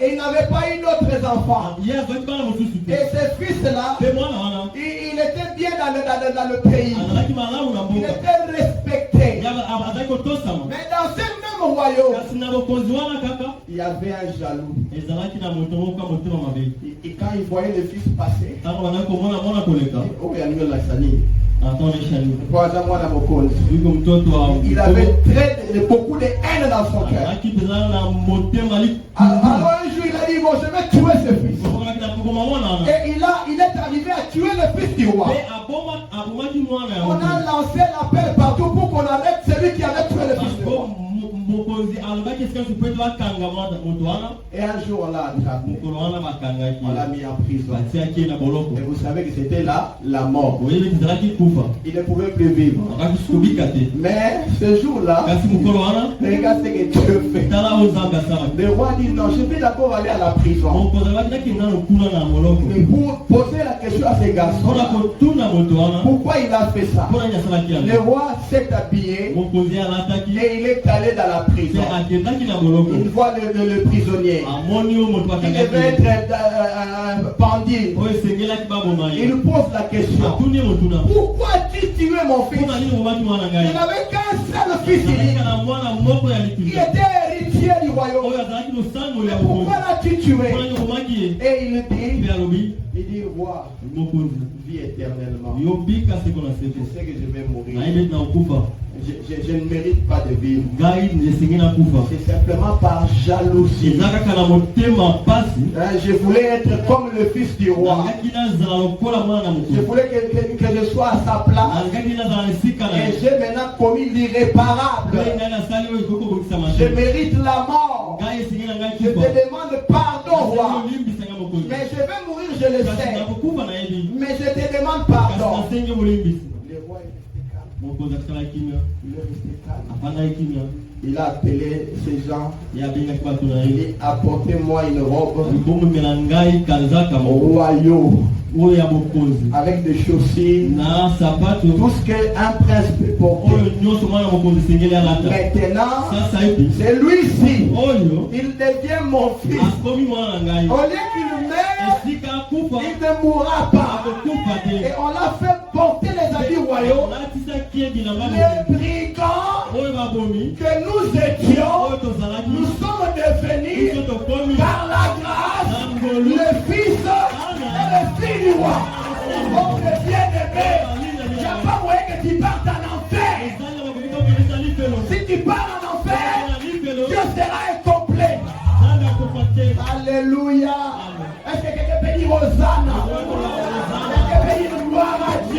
Et il n'avait pas eu d'autres enfants. Et ce fils-là, il était bien dans le pays. Il était respecté. Mais dans ce même royaume, il y avait un jaloux. Et quand il voyait le fils passer, il avait beaucoup de haine dans son cœur. Alors un jour il a dit bon, je vais tuer ce fils. Et il est arrivé à tuer le fils du roi. On a lancé l'appel partout pour qu'on arrête celui qui avait tué le fils du roi. Et un jour, on l'a attrapé. On l'a mis en prison. Et vous savez que c'était là la mort. Il ne pouvait plus vivre. Mais ce jour-là, regarde ce que Dieu fait. Le roi dit non, je vais d'abord aller à la prison. Mais pour poser la question à ces garçons, pourquoi il a fait ça? Le roi s'est habillé et il est allé dans la prison. Il voit le prisonnier. Il devait être pendu. Il pose la question. Pourquoi as-tu tué mon fils? Il n'avait qu'un seul fils. Il était héritier du royaume. Mais pourquoi l'as-tu tué? Et il dit, roi, vis éternellement. Je sais que je vais mourir. Je ne mérite pas de vivre. C'est simplement par jalousie. Je voulais être comme le fils du roi. Je voulais que je sois à sa place. Et j'ai maintenant commis l'irréparable. Je mérite la mort. Je te demande pardon, roi. Mais je vais mourir, je le sais. Mais je te demande pardon. Le roi est resté calme. Il a appelé ces gens. Il dit, apportez-moi une robe royale avec des chaussures, tout ce qu'un prince peut porter. Maintenant, c'est lui-ci. Il devient mon fils. Au lieu qu'il meure, il ne mourra pas. Et on l'a fait porter les habits royaux. Les brigands que nous étions, nous sommes devenus par la grâce le fils et le fils du roi. Oh, le bien-aimé, il n'y a pas moyen que tu partes en enfer. Si tu pars en enfer, Dieu sera incomplet. Alléluia. Est-ce que quelqu'un peut dire Hosanna? Quelqu'un peut dire gloire à Dieu?